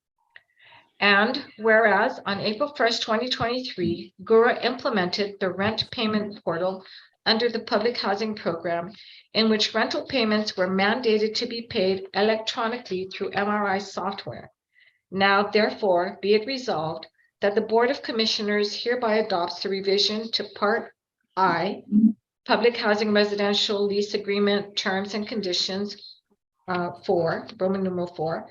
And whereas on April 1st, 2023, GHURA implemented the rent payment portal under the public housing program, in which rental payments were mandated to be paid electronically through MRI software. Now, therefore, be it resolved that the Board of Commissioners hereby adopts the revision to Part I, Public Housing Residential Lease Agreement, Terms and Conditions 4, Roman numeral 4,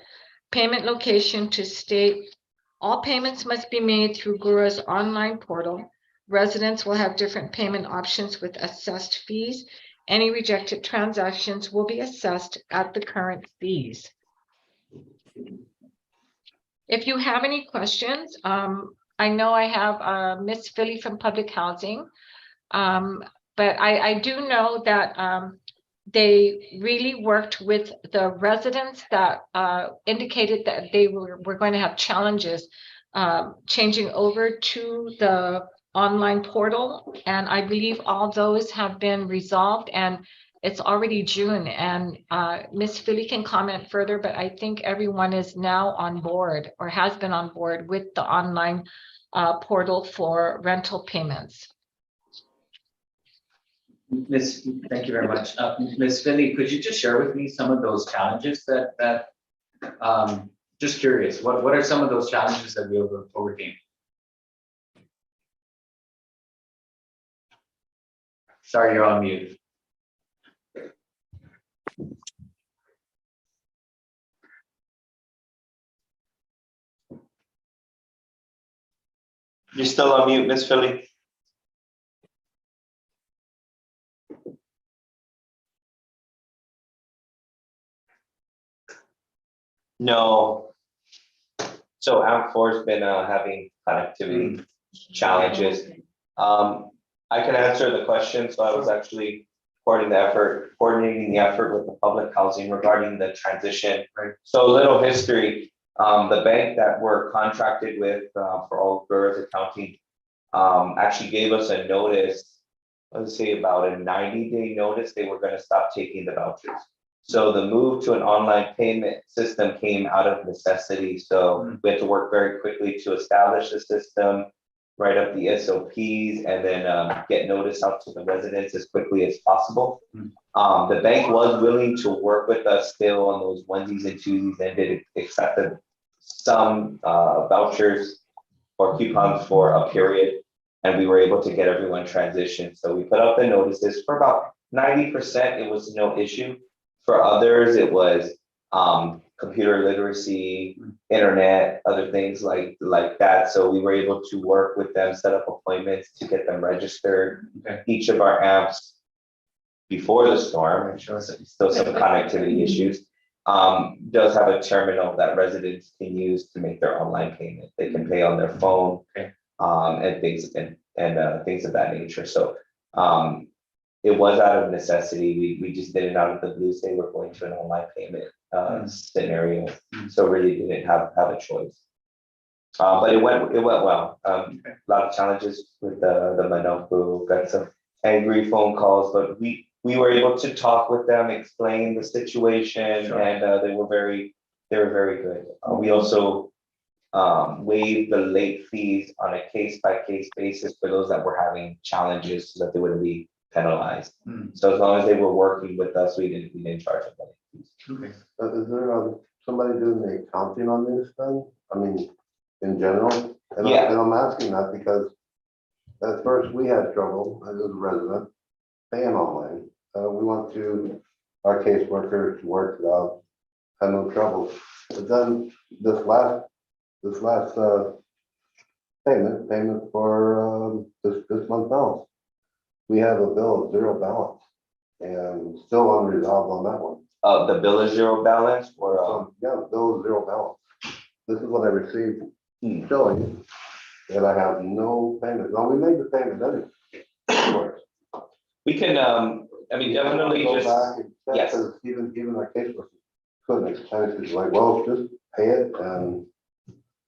Payment Location to state all payments must be made through GHURA's online portal. Residents will have different payment options with assessed fees. Any rejected transactions will be assessed at the current fees. If you have any questions, I know I have Miss Philly from Public Housing. But I do know that they really worked with the residents that indicated that they were going to have challenges changing over to the online portal. And I believe all those have been resolved. And it's already June, and Ms. Philly can comment further, but I think everyone is now on board or has been on board with the online portal for rental payments. Thank you very much. Ms. Philly, could you just share with me some of those challenges that just curious, what are some of those challenges that we overcame? Sorry, you're on mute. You're still on mute, Miss Philly. No. So AMP4's been having connectivity challenges. I can answer the question. So I was actually coordinating the effort with the public housing regarding the transition. Right. So a little history, the bank that we're contracted with for all GHURA's accounting actually gave us a notice, let's say about a 90-day notice, they were gonna stop taking the vouchers. So the move to an online payment system came out of necessity. So we had to work very quickly to establish the system, write up the SOPs, and then get notice out to the residents as quickly as possible. The bank was willing to work with us still on those onesies and twosies and did accept some vouchers or coupons for a period, and we were able to get everyone transitioned. So we put up the notices for about 90%, it was no issue. For others, it was computer literacy, internet, other things like that. So we were able to work with them, set up appointments to get them registered. Okay. Each of our apps before the storm, I'm sure still some connectivity issues, does have a terminal that residents can use to make their online payment. They can pay on their phone, Okay. and things of that nature. So it was out of necessity. We just did it out of the blue, say we're going to an online payment scenario. So really didn't have a choice. But it went well. A lot of challenges with the Manopu, got some angry phone calls, but we were able to talk with them, explain the situation, Sure. and they were very good. We also waived the late fees on a case-by-case basis for those that were having challenges so that they wouldn't be penalized. So as long as they were working with us, we didn't charge them late fees. Okay. Is there somebody doing the accounting on this then? I mean, in general? And Yeah. I'm asking that because at first we had trouble as a resident paying online. We went to our caseworker to work it out, had no trouble. But then this last payment for this month now, we have a bill of zero balance and still unresolved on that one. The bill is zero balance or Yeah, the bill is zero balance. This is what I received showing that I have no payment. Now, we made the payment anyway. Of course. we can I mean definitely Go just back and check, yes. 'cause even our caseworker couldn't explain it. It's like, well, just pay it and,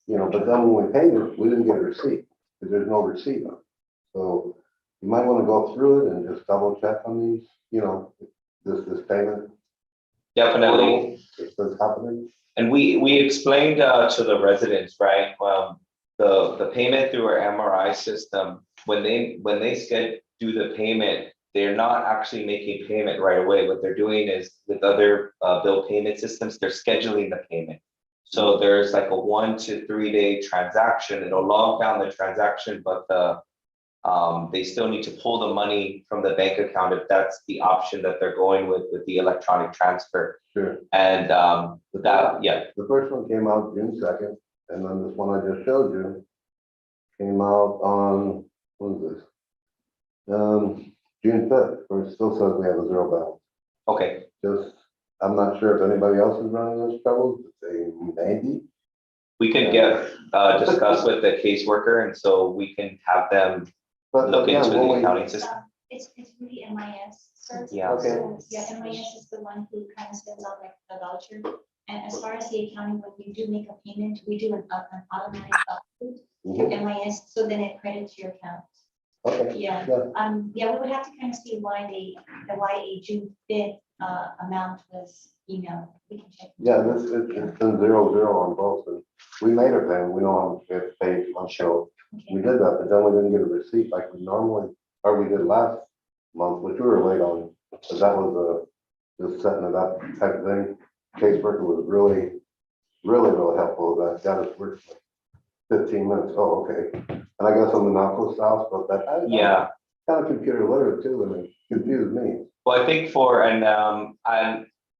but then when we paid it, we didn't get a receipt because there's no receipt on it. So you might want to go through it and just double check on these, this payment. Definitely. That's happening. And we explained to the residents, right? The payment through our MRI system, when they do the payment, they're not actually making payment right away. What they're doing is with other bill payment systems, they're scheduling the payment. So there's like a 1 to 3 day transaction. It'll log down the transaction, but they still need to pull the money from the bank account if that's the option that they're going with the electronic transfer. Sure. And yeah. The first one came out June 2nd, and then this one I just showed you came out on, what is this? June 5th, where it still says we have a zero balance. Okay. I'm not sure if anybody else is running those troubles, they maybe. We could discuss with the caseworker, and so we can have them look into the accounting system. It's really MIS, sir. Yeah. Okay. So, yeah, MIS is the one who kind of sends out like the voucher. And as far as the accounting, when you do make a payment, we do an automatic upload through MIS, so then it credits your account. Okay. Yeah, yeah, we would have to kind of see why why a June fifth, amount was emailed. We can check. Yeah, it's been 0-0 on both, and we made our payment, we know how much we have to pay on show. We Okay. did that, but then we didn't get a receipt like we normally, or we did last month, which we were late on, but that was, just setting it up type of thing. Caseworker was really helpful, that got us work like 15 minutes, oh, okay. And I guess I'm the Alco South, but that. Yeah. Kind of computer literate too, and it confused me. Well, I think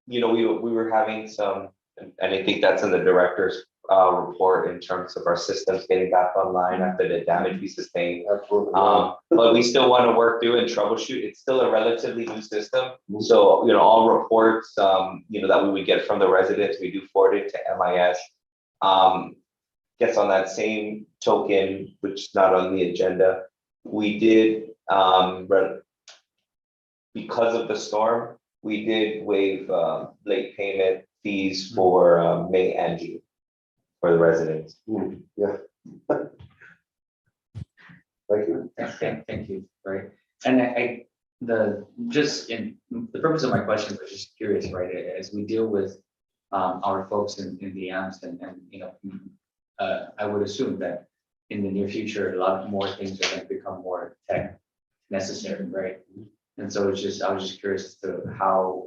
you know, we were having some, and I think that's in the director's report in terms of our systems getting back online after the damage we sustained. Absolutely. But we still want to work through and troubleshoot. It's still a relatively new system. So, you know, all reports, you know, that we would get from the residents, we do forward it to MIS. Guess on that same token, which is not on the agenda, we did, because of the storm, we did waive late payment fees for May and June for the residents. Yeah. Thank you. Thank you, right? And the purpose of my question was just curious, right? As we deal with our folks in the AMPS and you know, I would assume that in the near future, a lot more things are going to become more tech necessary, right? And so I was just curious as to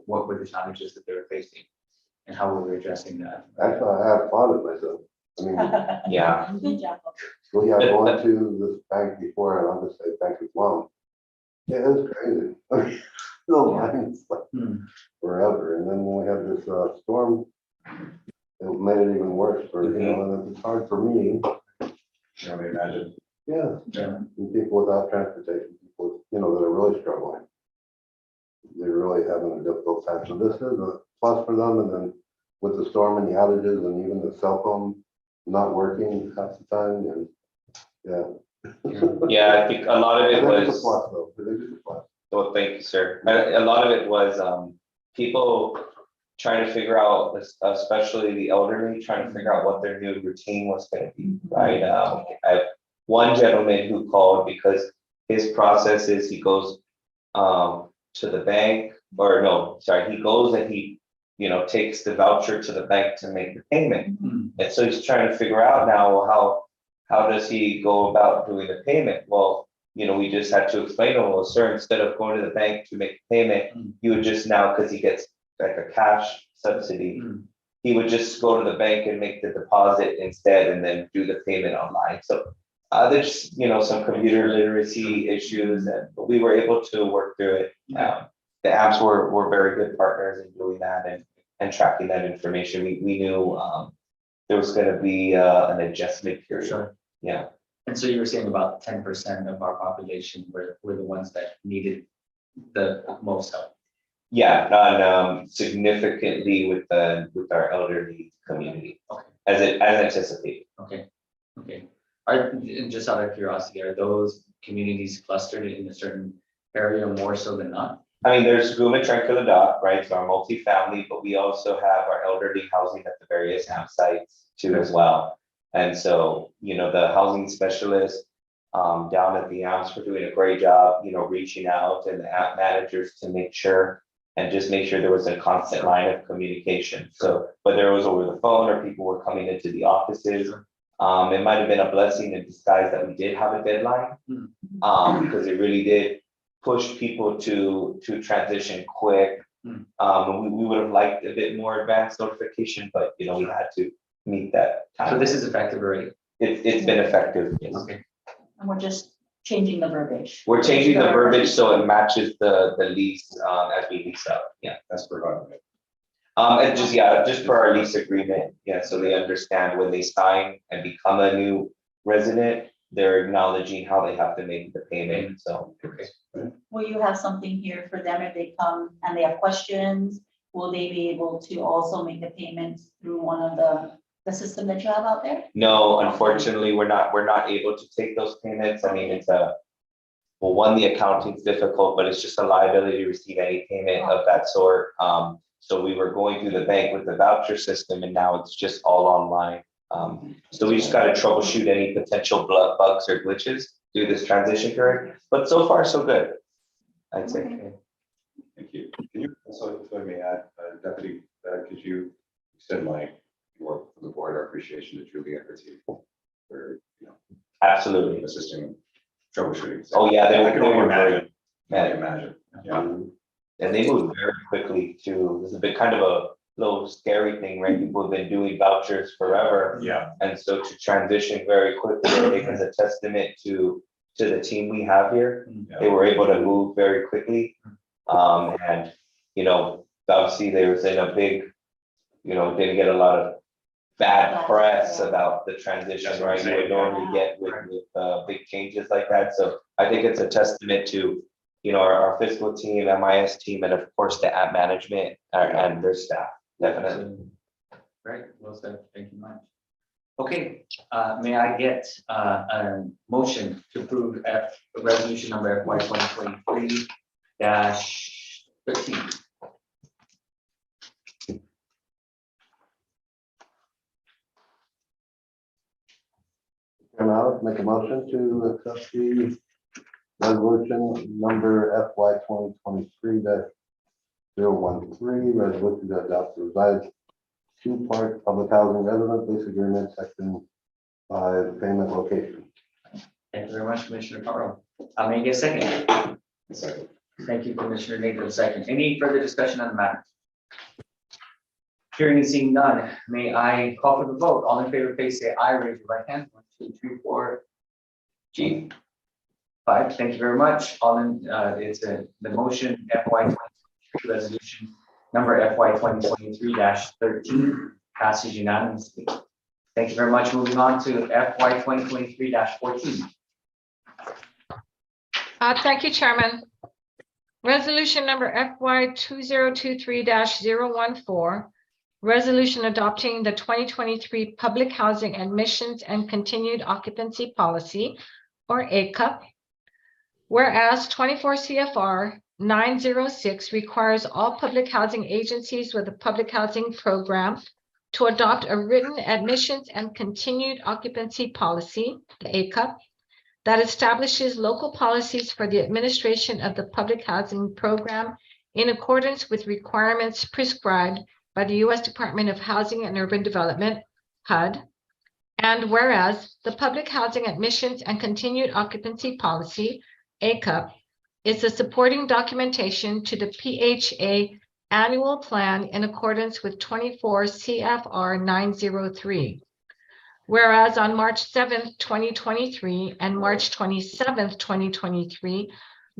what were the challenges that they were facing and how were we addressing that? Actually, I have fun with myself. I mean, Yeah. Good job. well, yeah, going to this bank before, and I'll just say Bank of Guam. Yeah, it was crazy. The lines like forever, and then when we had this storm, it made it even worse for, you know, and it's hard for me. Can only imagine. Yeah, Yeah. and people without transportation, people, you know, that are really struggling. They're really having a difficult time. So this is a plus for them, and then with the storm and the outages and even the cell phone not working half the time, and yeah. Yeah, I think a lot of it I think it's a was. plus though. I think it's a plus. Well, thank you, sir. A lot of it was people trying to figure out, especially the elderly, trying to figure out what their new routine was going to be, right? I have one gentleman who called because his process is he goes to the bank, or no, sorry, he goes and he, you know, takes the voucher to the bank to make the payment. And so he's trying to figure out now, how does he go about doing the payment? Well, you know, we just had to explain to him, well, sir, instead of going to the bank to make the payment, you would just now, because he gets like a cash subsidy, he would just go to the bank and make the deposit instead and then do the payment online. So there's, you know, some computer literacy issues, but we were able to work through it. The apps were very good partners in doing that and tracking that information. We knew there was going to be an adjustment period. Sure. Yeah. And so you were saying about 10% of our population were the ones that needed the most help. Yeah, and significantly with our elderly community, Okay. as anticipated. Okay. And just out of curiosity, are those communities clustered in a certain area more so than not? I mean, there's Guma Tranquilidad, right? So our multifamily, but we also have our elderly housing at the various campsites too as well. And so, you know, the housing specialists down at the AMPS were doing a great job, you know, reaching out and the app managers to make sure there was a constant line of communication. So whether it was over the phone or people were coming into the offices, it might have been a blessing in disguise that we did have a deadline, because it really did push people to transition quick. We would have liked a bit more advanced notification, but you know, we had to meet that time. So this is effective already? It's been effective, yes. Okay. And we're just changing the verbiage. We're changing the verbiage so it matches the lease as we lease out. Yeah, That's provided. and just for our lease agreement, yeah, so they understand when they sign and become a new resident, they're acknowledging how they have to make the payment. So Will you have something here for them if they come and they have questions? Will they be able to also make the payments through one of the system that you have out there? no, unfortunately, we're not able to take those payments. I mean, one, the accounting's difficult, but it's just a liability to receive any payment of that sort. So we were going through the bank with the voucher system, and now it's just all online. So we just got to troubleshoot any potential bugs or glitches. do this transition period, but so far so good, I'd say. Thank you. Can you also, if I may add, Deputy, could you extend my work for the board, our appreciation to Julie and her team for, Absolutely. assisting troubleshooting. Oh, yeah, I can only imagine. imagine. Yeah. And they moved very quickly too. This has been kind of a little scary thing, right? People have been doing vouchers forever. Yeah. And so to transition very quickly, I think is a testament to the team we have here. They were able to move very quickly. And, obviously they was in a big, didn't get a lot of bad press about the transition, right? You would normally get with big changes like that. So I think it's a testament to, our fiscal team, MIS team, and of course the app management and their staff, definitely. Great, well said, thank you much. Okay, may I get a motion to approve resolution number FY 2023-13? And I'll make a motion to accept the resolution number FY 2023-013, resolution to adopt the revised two-part public housing resident lease agreement, section 5, payment location. Thank you very much, Commissioner Carl. May I get a second? Second. Thank you, Commissioner Nathan, second. Any further discussion on the matter? Hearing and seeing none, may I call for the vote? All in favor, please say aye, raise your right hand. 1, 2, 3, 4. G. 5, thank you very much. All in, it's the motion FY 2023 resolution number FY 2023-13 passes unanimously. Thank you very much. Moving on to FY 2023-14. Thank you, Chairman. Resolution number FY 2023-014, resolution adopting the 2023 Public Housing Admissions and Continued Occupancy Policy, or ACUP. Whereas 24 CFR 906 requires all public housing agencies with a public housing program to adopt a written admissions and continued occupancy policy, the ACUP, that establishes local policies for the administration of the public housing program in accordance with requirements prescribed by the U.S. Department of Housing and Urban Development, HUD. And whereas the Public Housing Admissions and Continued Occupancy Policy, ACUP, is the supporting documentation to the PHA annual plan in accordance with 24 CFR 903. Whereas on March 7th, 2023 and March 27th, 2023,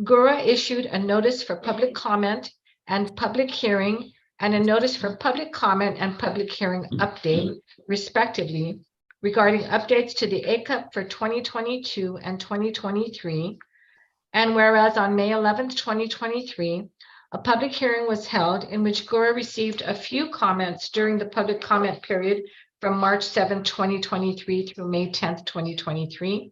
GHURA issued a notice for public comment and public hearing and a notice for public comment and public hearing update, respectively, regarding updates to the ACUP for 2022 and 2023. And whereas on May 11th, 2023, a public hearing was held in which GHURA received a few comments during the public comment period from March 7th, 2023 through May 10th, 2023.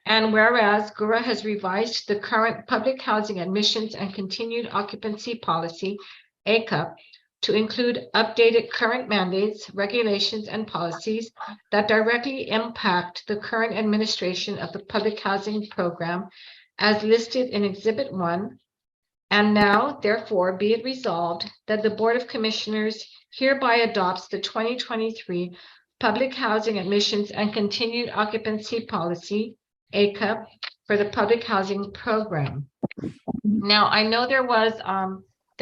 And whereas GHURA has revised the current public housing admissions and continued occupancy policy, ACUP, to include updated current mandates, regulations, and policies that directly impact the current administration of the public housing program as listed in Exhibit 1. And now, therefore, be it resolved that the Board of Commissioners hereby adopts the 2023 Public Housing Admissions and Continued Occupancy Policy, ACUP, for the public housing program. Now, I know there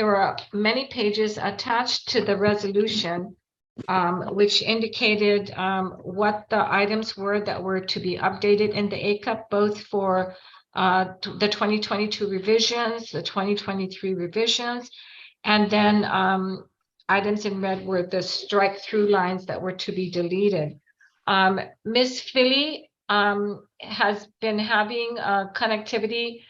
were many pages attached to the resolution, which indicated what the items were that were to be updated in the ACUP, both for the 2022 revisions, the 2023 revisions, and then items in red were the strike through lines that were to be deleted. Ms. Philly has been having connectivity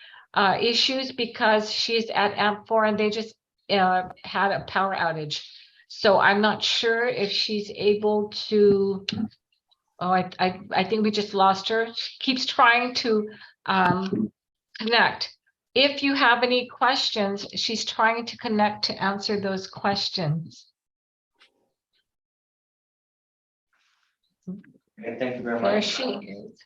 issues because she's at AMP4 and they just had a power outage. So I'm not sure if she's able to, I think we just lost her. She keeps trying to connect. If you have any questions, she's trying to connect to answer those questions. Okay, thank you very much. There she is.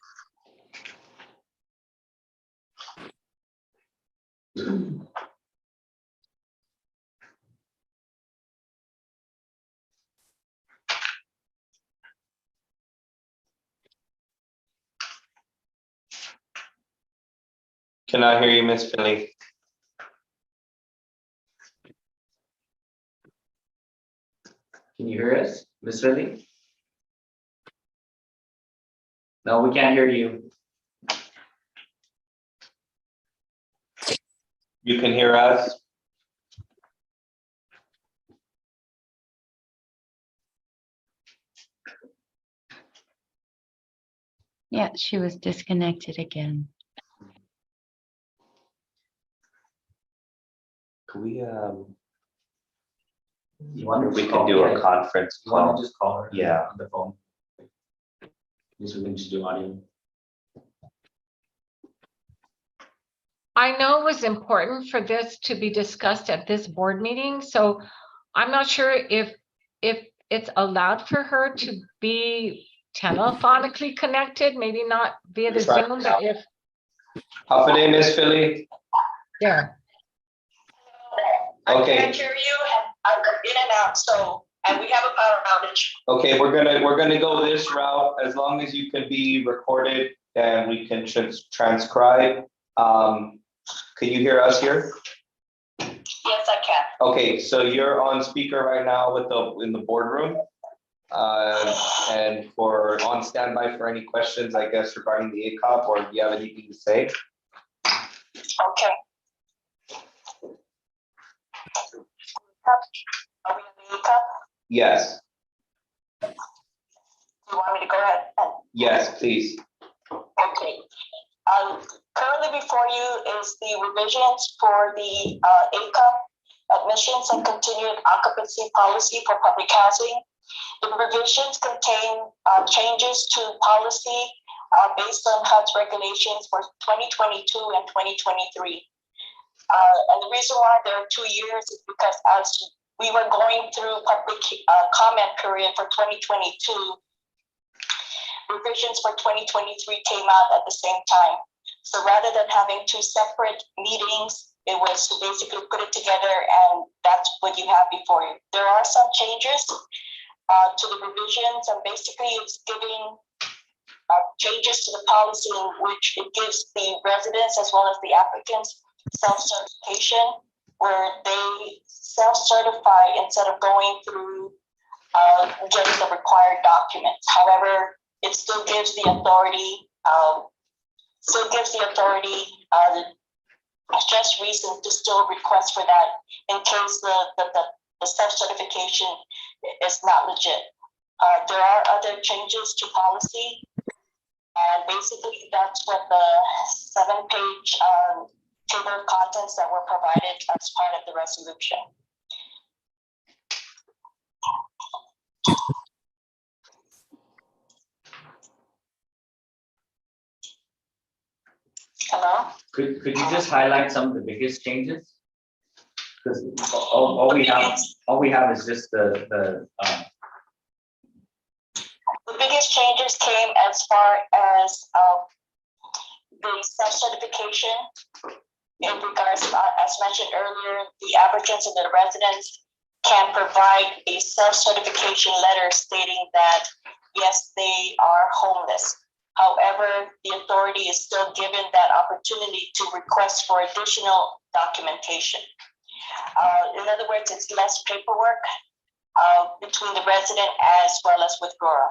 Cannot hear you, Miss Philly. Can you hear us, Miss Lily? No, we can't hear you. You can hear us? Yeah, she was disconnected again. Could we, You want to we just could call- do yeah, a conference You want call? to just call her? Yeah. On the phone. Just we can just do audio. I know it was important for this to be discussed at this board meeting, so I'm not sure if it's allowed for her to be telephonically connected, maybe not via the Try Zoom, but if, Half a day, Miss Philly? there. I Okay. can't hear you and I'm in and out, so, and we have a power outage. Okay, we're gonna go this route, as long as you can be recorded and we can transcribe. Can you hear us here? Yes, I can. Okay, so you're on speaker right now in the boardroom. And on standby for any questions, I guess, regarding the ACOP, or if you have anything to say. Okay. Are we in the cup? Yes, You want me to go ahead? yes, please. Okay. Currently before you is the revisions for the ACOP admissions and continued occupancy policy for public housing. The revisions contain changes to policy based on HUD's regulations for 2022 and 2023. And the reason why there are 2 years is because as we were going through public comment period for 2022, revisions for 2023 came out at the same time. So rather than having 2 separate meetings, it was to basically put it together, and that's what you have before you. There are some changes to the revisions, and basically it's giving changes to the policy in which it gives the residents as well as the applicants self-certification, where they self-certify instead of going through getting the required documents. However, it still gives the authority, just reason to still request for that in case the self-certification is not legit. There are other changes to policy, and basically that's what the 7-page table of contents that were provided as part of the resolution. Hello? Could you just highlight some of the biggest changes? Because all we have is just the biggest changes came as far as the self-certification in regards, as mentioned earlier, the applicants and the residents can provide a self-certification letter stating that, yes, they are homeless. However, the authority is still given that opportunity to request for additional documentation. In other words, it's less paperwork between the resident as well as with GHURA.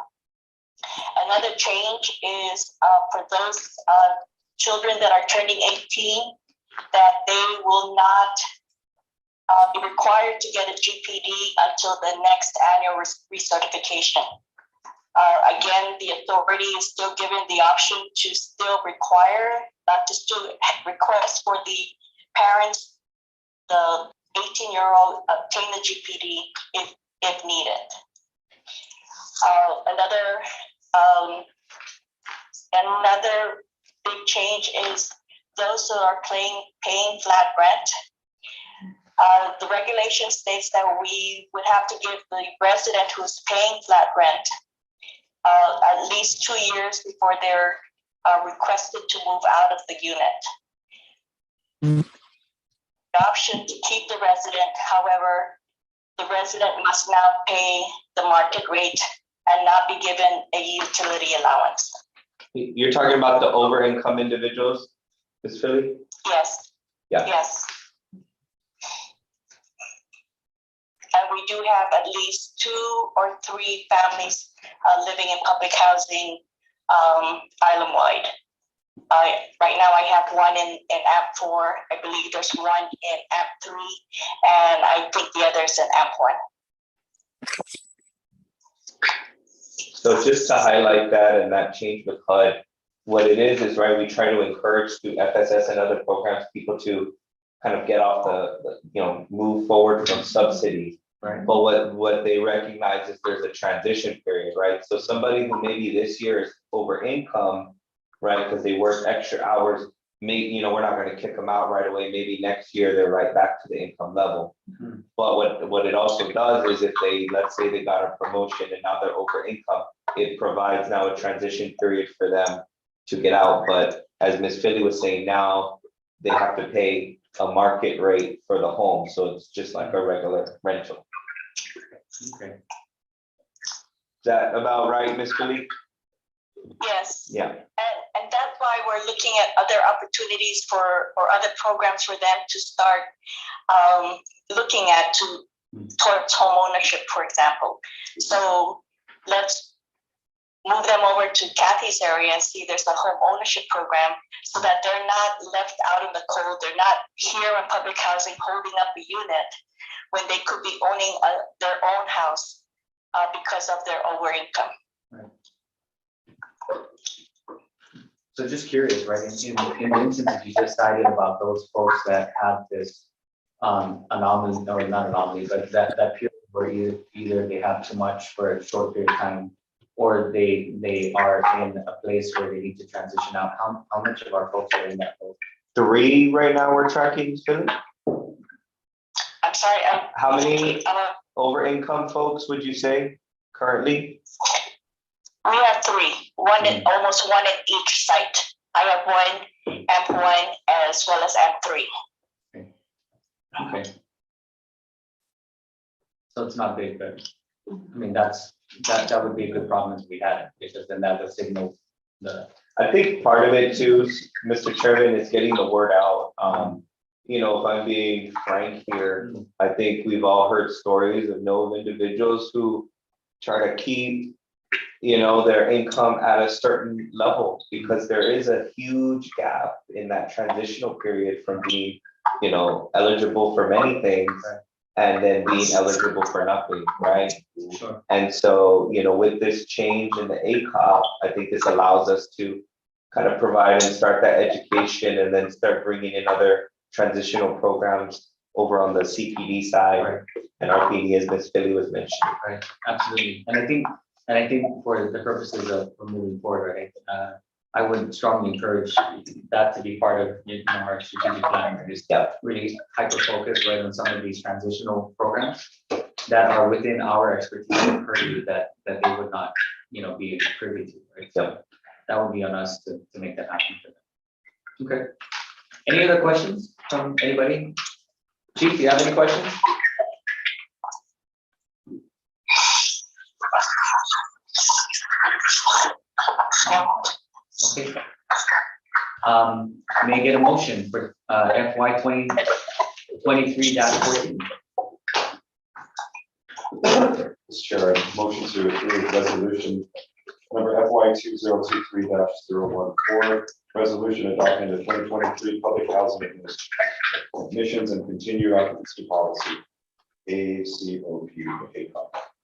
Another change is for those children that are turning 18, that they will not be required to get a GPD until the next annual recertification. Again, the authority is still given the option to still require, to still request for the parents, the 18-year-old, obtain the GPD if needed. Another big change is those who are paying flat rent. The regulation states that we would have to give the resident who's paying flat rent at least 2 years before they're requested to move out of the unit. the option to keep the resident. However, the resident must now pay the market rate and not be given a utility allowance. You're talking about the over income individuals, Ms. Philly? Yes. Yeah. Yes. And we do have at least 2 or 3 families living in public housing island-wide. Right now I have one in AMP 4. I believe there's one in AMP 3, and I think the other's in AMP 1. So just to highlight that and that change with HUD, what it is right, we try to encourage through FSS and other programs, people to kind of get off the move forward from subsidies. Right. But what they recognize is there's a transition period, right? So somebody who maybe this year is over income, right, because they work extra hours, maybe, we're not going to kick them out right away. Maybe next year they're right back to the income level. Mhm. But what it also does is if they, let's say they got a promotion and now they're over income, it provides now a transition period for them to get out. But as Ms. Philly was saying, now they have to pay a market rate for the home. So it's just like a regular rental. Okay. Is that about right, Ms. Philly? Yes. Yeah. And that's why we're looking at other opportunities or other programs for them to start looking at towards home ownership, for example. So let's move them over to Kathy's area and see there's a home ownership program so that they're not left out in the cold. They're not here in public housing holding up a unit when they could be owning their own house because of their over income. Right. So just curious, right? In the instances you just cited about those folks that have this anomaly, or not anomaly, but that period where either they have too much for a short period of time, or they are in a place where they need to transition out. How much of our folks are in that boat? 3 right now we're tracking, Philly? I'm sorry. How many over income folks would you say currently? We have 3, almost one at each site. I have one AMP1 as well as AMP3. Okay. So it's not big, but I mean, that would be a good problem if we had it, because then that would signal the. I think part of it too, Mr. Chairman, is getting the word out. If I'm being frank here, I think we've all heard stories of individuals who try to keep, their income at a certain level, because there is a huge gap in that transitional period from being, eligible for many things and then being eligible for nothing, right? Sure. And so, with this change in the ACOP, I think this allows us to kind of provide and start that education and then start bringing in other transitional programs over on the CPD side, Right. and RPD, as Ms. Philly was mentioning. Right, absolutely. And I think for the purposes of moving forward, right, I would strongly encourage that to be part of our strategic plan, right? Is really hyper-focus right on some of these transitional programs that are within our expertise and purview that they would not, be privy to, right? So that would be on us to make that happen for them. Okay. Any other questions from anybody? Chief, do you have any questions? Okay. May I get a motion for FY 2023-14? Mr. Chair, I motion to approve resolution number FY 2023-014, resolution adopting the 2023 public housing admissions and continued occupancy policy, ACOP.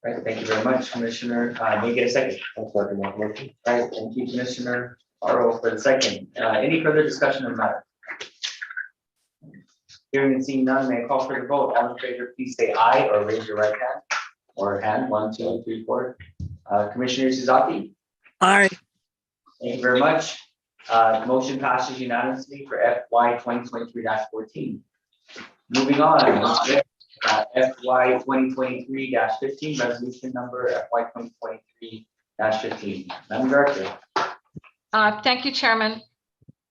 Right, thank you very much, Commissioner. May I get a second? I'll second that motion. Right, thank you, Commissioner Aro, for the second. Any further discussion on the matter? Hearing and seeing none, may I call for the vote? All in favor, please say aye or raise your right hand. Or hand, 1, 2, 3, 4. Commissioner Suzaki? Aye. Thank you very much. Motion passes unanimously for FY 2023-14. Moving on, FY 2023-15, resolution number FY 2023-15. Madam Director. Thank you, Chairman.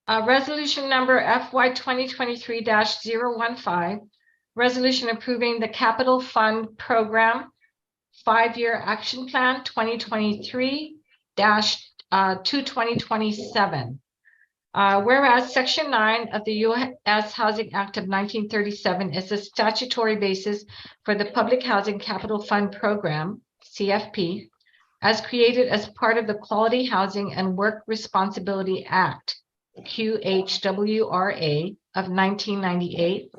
Resolution number FY 2023-015, resolution approving the Capital Fund Program 5-year Action Plan 2023 to 2027. Whereas Section 9 of the U.S. Housing Act of 1937 is the statutory basis for the Public Housing Capital Fund Program, CFP, as created as part of the Quality Housing and Work Responsibility Act, QHWRA of 1998.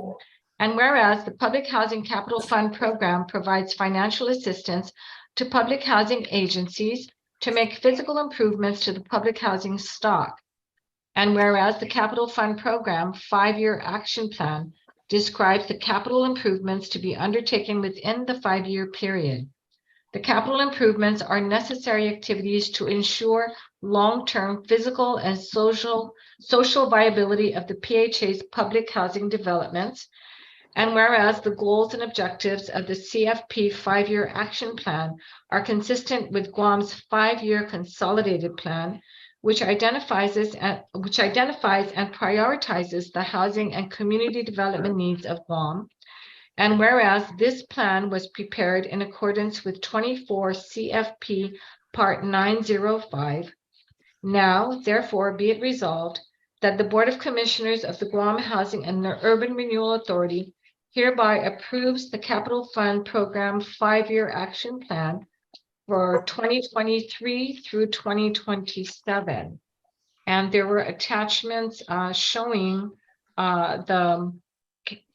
And whereas the Public Housing Capital Fund Program provides financial assistance to public housing agencies to make physical improvements to the public housing stock. And whereas the Capital Fund Program 5-year Action Plan describes the capital improvements to be undertaken within the 5-year period. The capital improvements are necessary activities to ensure long-term physical and social viability of the PHA's public housing developments. And whereas the goals and objectives of the CFP 5-year Action Plan are consistent with Guam's 5-year Consolidated Plan, which identifies and prioritizes the housing and community development needs of Guam. And whereas this plan was prepared in accordance with 24 CFP Part 905, now therefore be it resolved that the Board of Commissioners of the Guam Housing and Urban Renewal Authority hereby approves the Capital Fund Program 5-year Action Plan for 2023 through 2027. And there were attachments showing the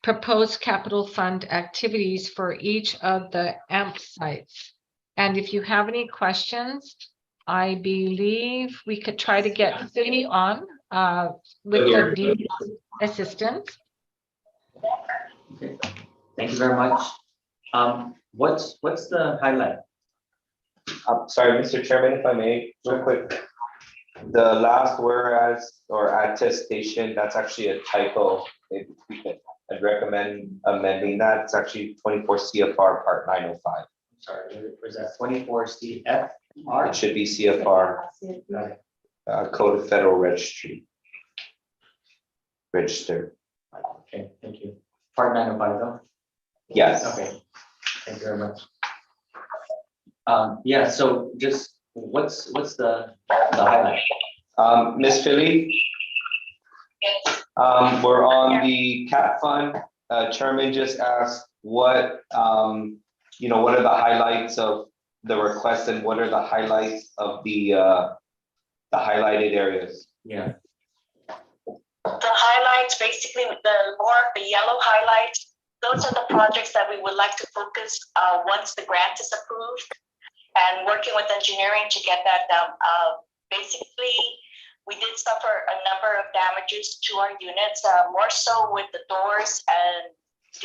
proposed capital fund activities for each of the AMP sites. And if you have any questions, I believe we could try to get Philly on with the deed assistance. Okay. Thank you very much. What's the highlight? Sorry, Mr. Chairman, if I may, real quick. The last whereas or attestation, that's actually a typo. I'd recommend amending that. It's actually 24 CFR Part 905. Sorry, where's that? 24 CFR? It should be CFR, Code of Federal Registry. Register. Okay, thank you. Part 905 though? Yes. Okay, thank you very much. Yeah, so just what's the highlight? Ms. Philly? We're on the CAP fund. Chairman just asked what, what are the highlights of the request and what are the highlights of the highlighted areas? Yeah. The highlights, basically the yellow highlights, those are the projects that we would like to focus once the grant is approved and working with engineering to get that done. Basically, we did suffer a number of damages to our units, more so with the doors and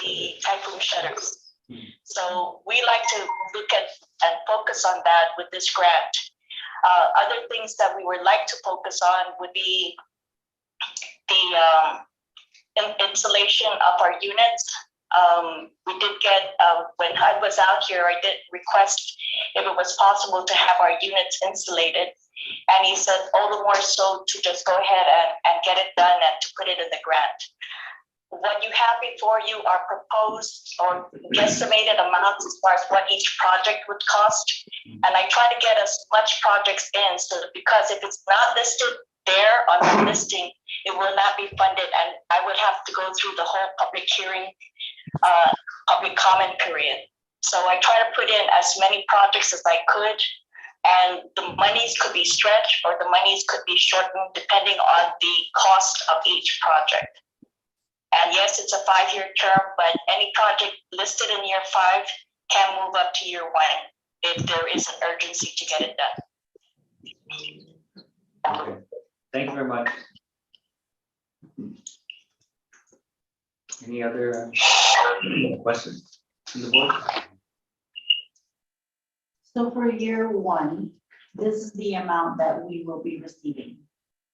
the typhoon shutters. So we like to look at and focus on that with this grant. Other things that we would like to focus on would be the insulation of our units. We did get, when HUD was out here, I did request if it was possible to have our units insulated. And he said, all the more so to just go ahead and get it done and to put it in the grant. What you have before you are proposed or guesstimated amounts as far as what each project would cost. And I try to get as much projects in, so that because if it's not listed there on the listing, it will not be funded, and I would have to go through the whole public hearing, public comment period. So I try to put in as many projects as I could, and the monies could be stretched or the monies could be shortened depending on the cost of each project. And yes, it's a 5-year term, but any project listed in year 5 can move up to year 1 if there is an urgency to get it done. Okay. Thank you very much. Any other questions from the board? So for year 1, this is the amount that we will be receiving.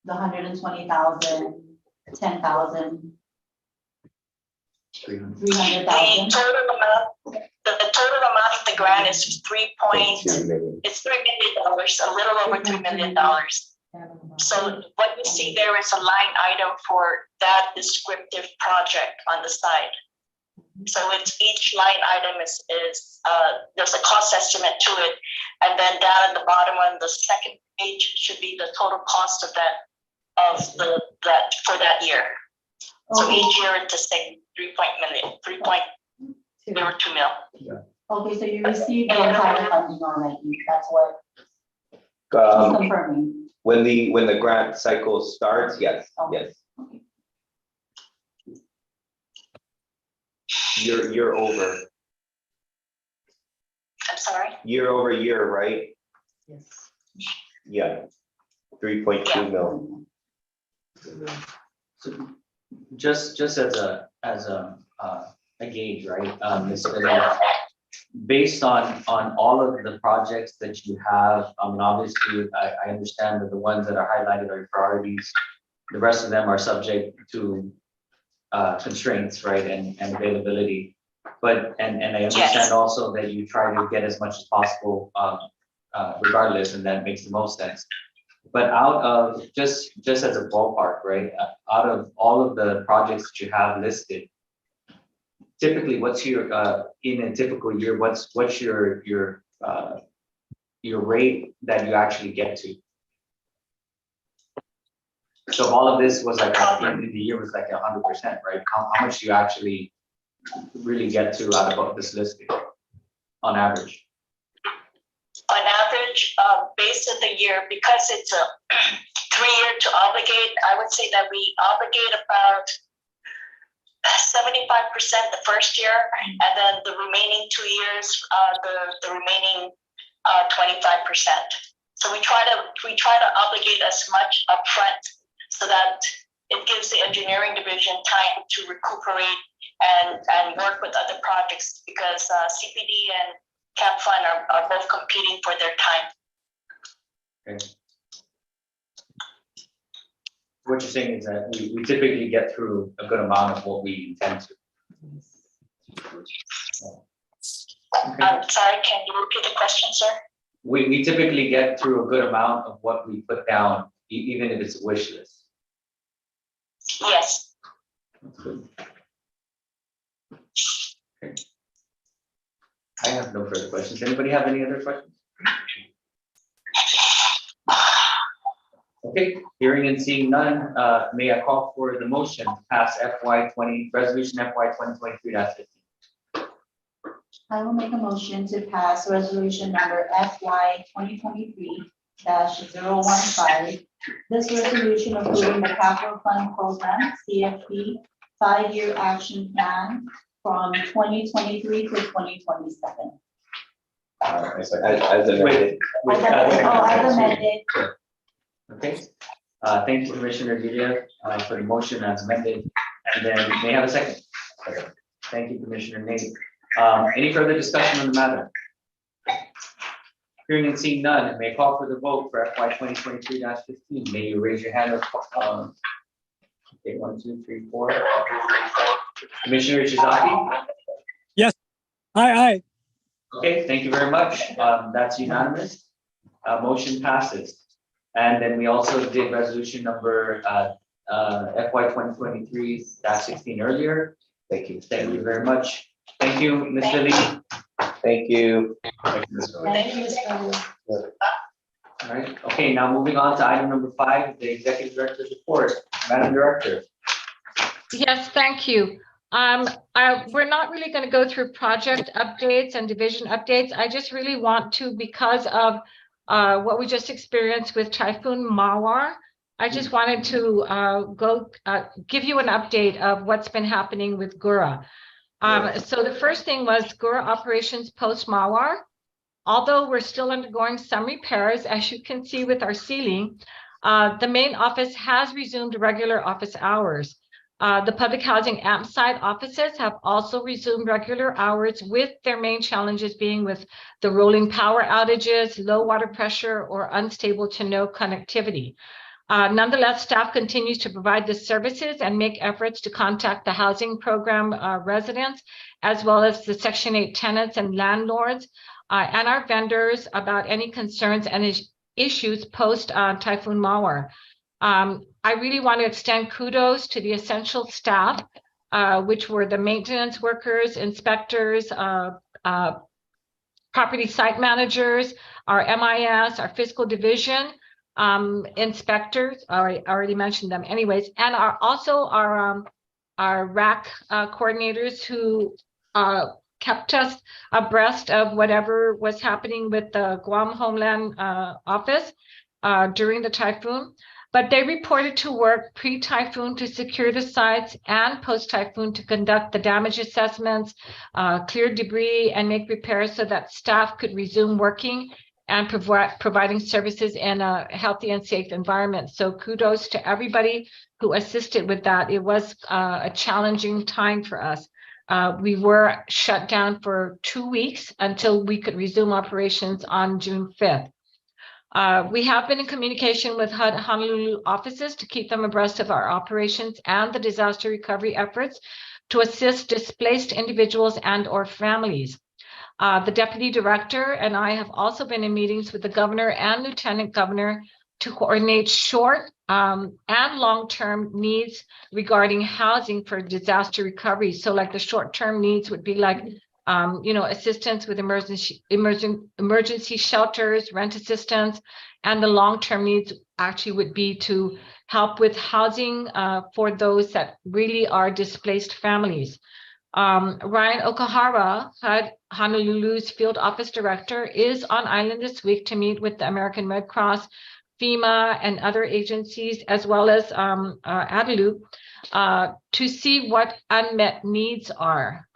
The 120,000, 10,000, 300,000. The total amount of the grant is $3 million, a little over $3 million. So what you see there is a line item for that descriptive project on the side. So it's each line item is there's a cost estimate to it. And then down at the bottom on the second page should be the total cost of that for that year. So each year it's the same 3.02 mil. Okay, so you received the entire funding already, that's what she's confirming. When the grant cycle starts, yes, yes. You're over. I'm sorry? Year over year, right? Yes. Yeah, 3.2 mil. So just as a gauge, right? Ms. Lilly, based on all of the projects that you have, I mean, obviously, I understand that the ones that are highlighted are your priorities. The rest of them are subject to constraints, right, and availability. But, and I understand also that you try to get as much as possible regardless, and that makes the most sense. But out of, just as a ballpark, right, out of all of the projects that you have listed, typically, what's your, in a typical year, what's your rate that you actually get to? So if all of this was like, at the end of the year was like 100%, right? How much do you actually really get to out of this listing on average? On average, based on the year, because it's a 3-year to obligate, I would say that we obligate about 75% the first year, and then the remaining 2 years, the remaining 25%. So we try to obligate as much upfront so that it gives the engineering division time to recuperate and work with other projects, because CPD and Cap Fund are both competing for their time. Okay. What you're saying is that we typically get through a good amount of what we intend to. Okay. I'm sorry, can you repeat the question, sir? We typically get through a good amount of what we put down, even if it's a wish list. Yes. That's good. Okay. I have no further questions. Anybody have any other questions? Okay, hearing and seeing none, may I call for the motion to pass resolution FY 2023-15. I will make a motion to pass resolution number FY 2023-015. This resolution approving the Capital Fund Program, CFP, 5-year action plan from 2023 to 2027. As amended. As amended. Okay, thank you, Commissioner Villa, for the motion as amended, and then may I have a second. Thank you, Commissioner Nate. Any further discussion on the matter? Hearing and seeing none, may I call for the vote for FY 2023-15. May you raise your hand. Okay, 1, 2, 3, 4. Commissioner Shizaki? Yes. Aye. Okay, thank you very much. That's unanimous. Motion passes. And then we also did resolution number FY 2023-16 earlier. Thank you. Thank you very much. Thank you, Ms. Lilly. Thank you. Thank you, Mr. All right, okay, now moving on to item number 5, the Executive Director's report. Madam Director. Yes, thank you. We're not really going to go through project updates and division updates. I just really want to, because of what we just experienced with Typhoon Mawar, I just wanted to give you an update of what's been happening with GHURA. So the first thing was GHURA operations post Mawar. Although we're still undergoing some repairs, as you can see with our ceiling, the main office has resumed regular office hours. The public housing AMP side offices have also resumed regular hours, with their main challenges being with the rolling power outages, low water pressure, or unstable to no connectivity. Nonetheless, staff continues to provide the services and make efforts to contact the housing program residents, as well as the Section 8 tenants and landlords, and our vendors about any concerns and issues post Typhoon Mawar. I really want to extend kudos to the essential staff, which were the maintenance workers, inspectors, property site managers, our MIS, our fiscal division, inspectors, I already mentioned them anyways, and also our RAC coordinators who kept us abreast of whatever was happening with the Guam Homeland Office during the typhoon. But they reported to work pre-typhoon to secure the sites and post-typhoon to conduct the damage assessments, clear debris, and make repairs so that staff could resume working and providing services in a healthy and safe environment. So kudos to everybody who assisted with that. It was a challenging time for us. We were shut down for 2 weeks until we could resume operations on June 5th. We have been in communication with HUD Honolulu offices to keep them abreast of our operations and the disaster recovery efforts to assist displaced individuals and or families. The deputy director and I have also been in meetings with the governor and lieutenant governor to coordinate short and long-term needs regarding housing for disaster recovery. So like the short-term needs would be like assistance with emergency shelters, rent assistance, and the long-term needs actually would be to help with housing for those that really are displaced families. Ryan Okahara, HUD Honolulu's field office director, is on island this week to meet with the American Red Cross, FEMA, and other agencies, as well as ADALU, to see what unmet needs are.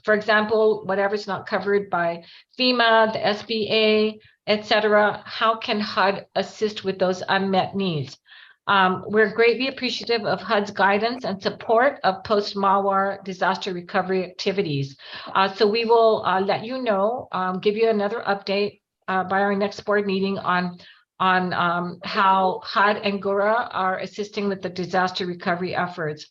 For example, whatever's not covered by FEMA, the SBA, etc., how can HUD assist with those unmet needs? We're greatly appreciative of HUD's guidance and support of post-Mawar disaster recovery activities. So we will let you know, give you another update by our next board meeting on how HUD and GHURA are assisting with the disaster recovery efforts.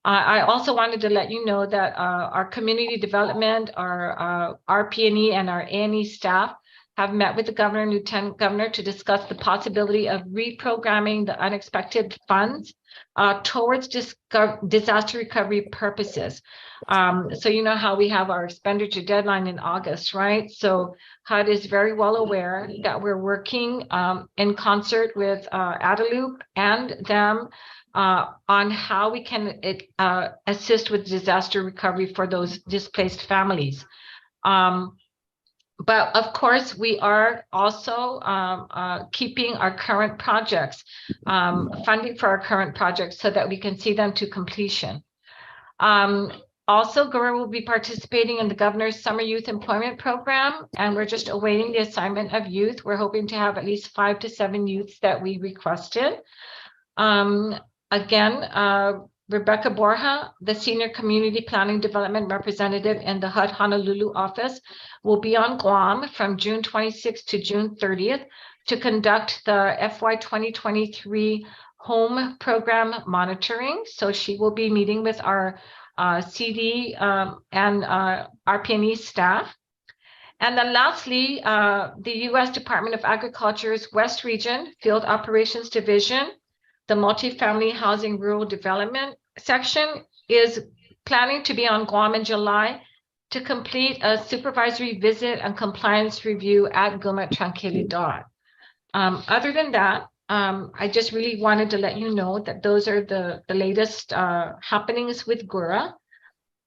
I also wanted to let you know that our community development, our RP&E and our A&E staff have met with the governor and lieutenant governor to discuss the possibility of reprogramming the unexpected funds towards disaster recovery purposes. So you know how we have our expenditure deadline in August, right? So HUD is very well aware that we're working in concert with ADALU and them on how we can assist with disaster recovery for those displaced families. But of course, we are also keeping our current projects, funding for our current projects so that we can see them to completion. Also, GHURA will be participating in the Governor's Summer Youth Employment Program, and we're just awaiting the assignment of youth. We're hoping to have at least 5 to 7 youths that we requested. Again, Rebecca Borja, the Senior Community Planning Development Representative in the HUD Honolulu office, will be on Guam from June 26th to June 30th to conduct the FY 2023 home program monitoring. So she will be meeting with our CD and RP&E staff. And then lastly, the U.S. Department of Agriculture's West Region Field Operations Division, the Multifamily Housing Rural Development section, is planning to be on Guam in July to complete a supervisory visit and compliance review at Gumat Tranquilidad. Other than that, I just really wanted to let you know that those are the latest happenings with GHURA.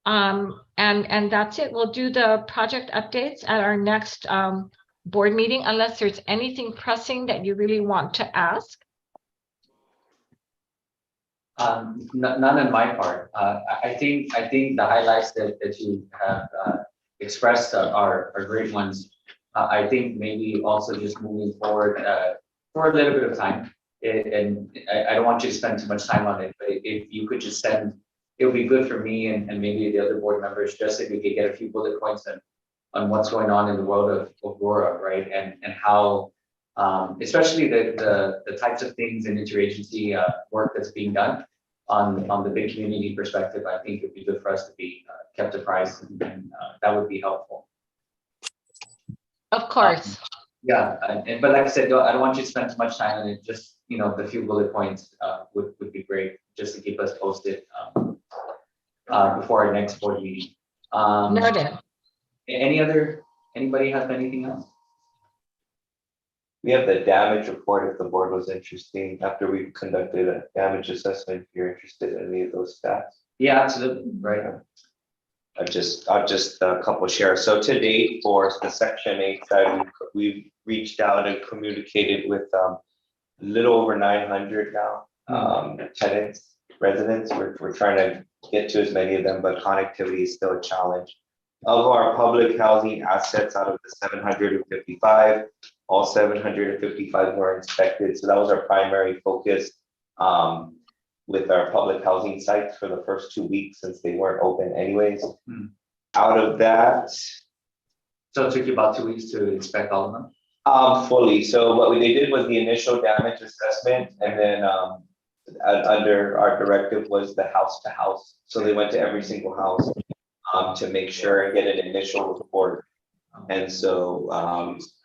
And that's it. We'll do the project updates at our next board meeting, unless there's anything pressing that you really want to ask. None on my part. I think the highlights that you have expressed are great ones. I think maybe also just moving forward for a little bit of time, and I don't want you to spend too much time on it, but if you could just send, it would be good for me and maybe the other board members, just if we could get a few bullet points on what's going on in the world of GHURA, right? And how, especially the types of things in interagency work that's being done on the big community perspective. I think it'd be good for us to be kept apprised, and that would be helpful. Of course. Yeah, but like I said, I don't want you to spend too much time on it, just, the few bullet points, would be great, just to keep us posted, before our next board meeting. Noted. Anybody have anything else? We have the damage report if the board was interested, after we conducted a damage assessment, if you're interested in any of those stats. Yeah, absolutely, right. I'll just a couple share. So to date, for the Section 8 side, we've reached out and communicated with a little over 900 now, tenants, residents. We're trying to get to as many of them, but connectivity is still a challenge. Of our public housing assets, out of the 755, all 755 were inspected. So that was our primary focus with our public housing sites for the first 2 weeks, since they weren't open anyways. Out of that. So it took you about 2 weeks to inspect all of them? Fully. So what they did was the initial damage assessment, and then under our directive was the house to house. So they went to every single house to make sure and get an initial report. And so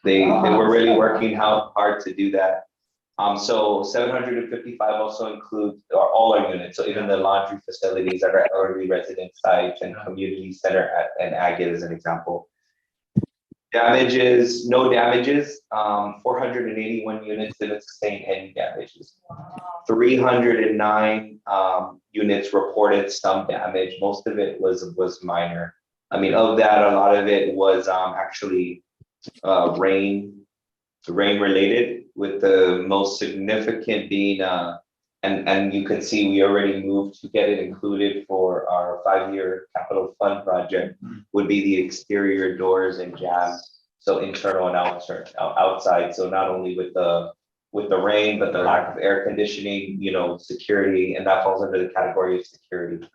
they were really working hard to do that. So 755 also includes all our units, so even the laundry facilities at our elderly resident sites and community center and Agate as an example. Damages, no damages, 481 units didn't sustain any damages. 309 units reported some damage. Most of it was minor. I mean, of that, a lot of it was actually rain related, with the most significant being, and you can see we already moved to get it included for our 5-year capital fund project, would be the exterior doors and jambs, so internal and outside. So not only with the rain, but the lack of air conditioning, security, and that falls under the category of security.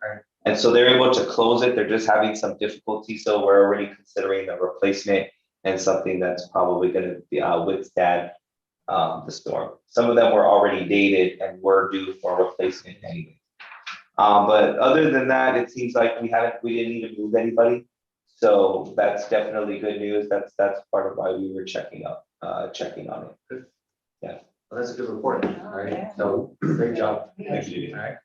And so they're able to close it. They're just having some difficulty. So we're already considering a replacement and something that's probably going to withstand the storm. Some of them were already dated and were due for replacement anyway. But other than that, it seems like we didn't need to move anybody. So that's definitely good news. That's part of why we were checking on it. Good. Yeah. Well, that's a good report. All right. So great job. Thank you. All right.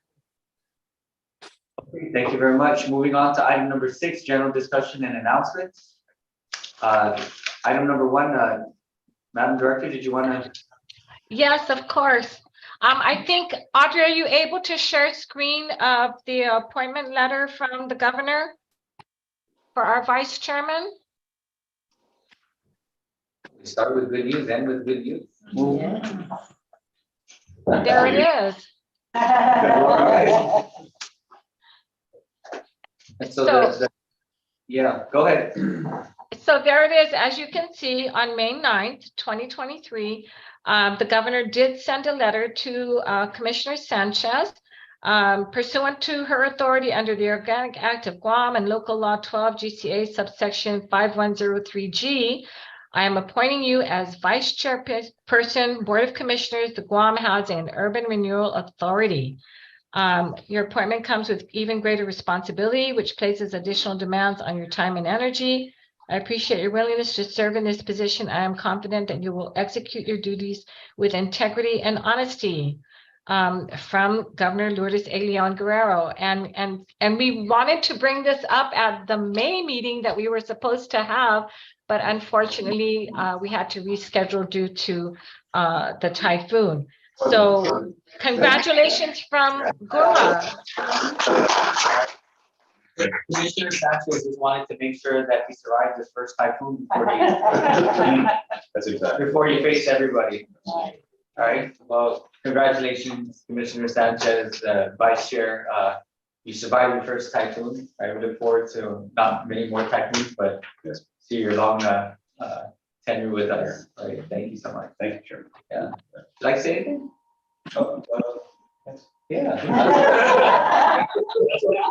Thank you very much. Moving on to item number 6, general discussion and announcements. Item number 1, Madam Director, did you want to? Yes, of course. I think, Audrey, are you able to share screen of the appointment letter from the governor for our vice chairman? We start with good news, end with good news. There it is. And so, yeah, go ahead. So there it is. As you can see, on May 9th, 2023, the governor did send a letter to Commissioner Sanchez pursuant to her authority under the Organic Act of Guam and Local Law 12 GCA subsection 5103G. I am appointing you as Vice Chairperson, Board of Commissioners, the Guam Housing and Urban Renewal Authority. Your appointment comes with even greater responsibility, which places additional demands on your time and energy. I appreciate your willingness to serve in this position. I am confident that you will execute your duties with integrity and honesty. From Governor Lourdes A. Leon Guerrero. And we wanted to bring this up at the May meeting that we were supposed to have, but unfortunately, we had to reschedule due to the typhoon. So congratulations from GHURA. Commissioner Sanchez just wanted to make sure that he survived his first typhoon before he faced everybody. All right. Well, congratulations, Commissioner Sanchez, Vice Chair. You survived your first typhoon. I look forward to not many more typhoons, but see your long tenure with us. All right. Thank you so much. Thank you, Chair. Yeah. Would you like to say anything? Oh, Yeah.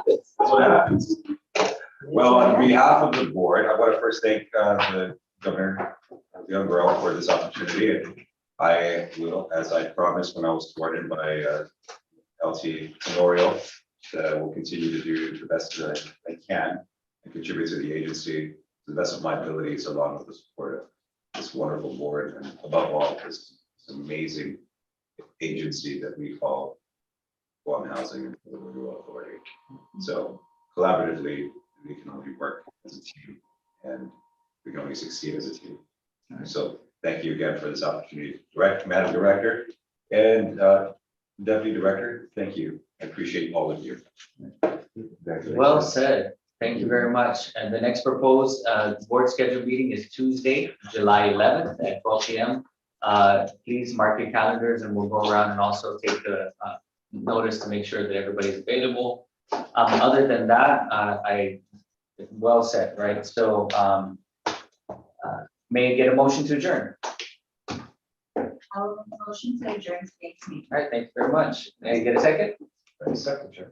That's what happens. Well, on behalf of the board, I want to first thank the Governor Leon Guerrero for this opportunity. And I will, as I promised when I was sworn in by LT Memorial, will continue to do the best that I can and contribute to the agency to the best of my abilities, along with the support this wonderful board, and above all, this amazing agency that we call Guam Housing and Renewal Authority. So collaboratively, we can only work as a team, and we can only succeed as a team. So thank you again for this opportunity. Madam Director and Deputy Director, thank you. I appreciate all of you. Well said. Thank you very much. And the next proposed board schedule meeting is Tuesday, July 11th at 12 p.m. Please mark your calendars and we'll go around and also take the notice to make sure that everybody's available. Other than that, well said, right? So may I get a motion to adjourn? I'll motion to adjourn today's meeting. All right, thank you very much. May I get a second?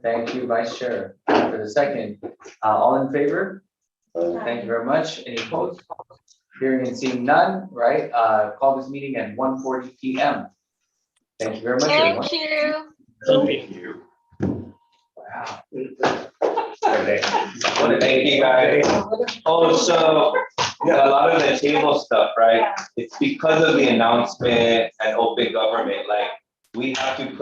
Thank you, Vice Chair, for the second. All in favor? Thank you very much. Any opposed? Hearing and seeing none, right? Call this meeting at 1:40 p.m. Thank you very much, everyone. Thank you. Thank you. Wow. Thank you, guys. Oh, so yeah, a lot of the table stuff, right? It's because of the announcement and open government, like we have to put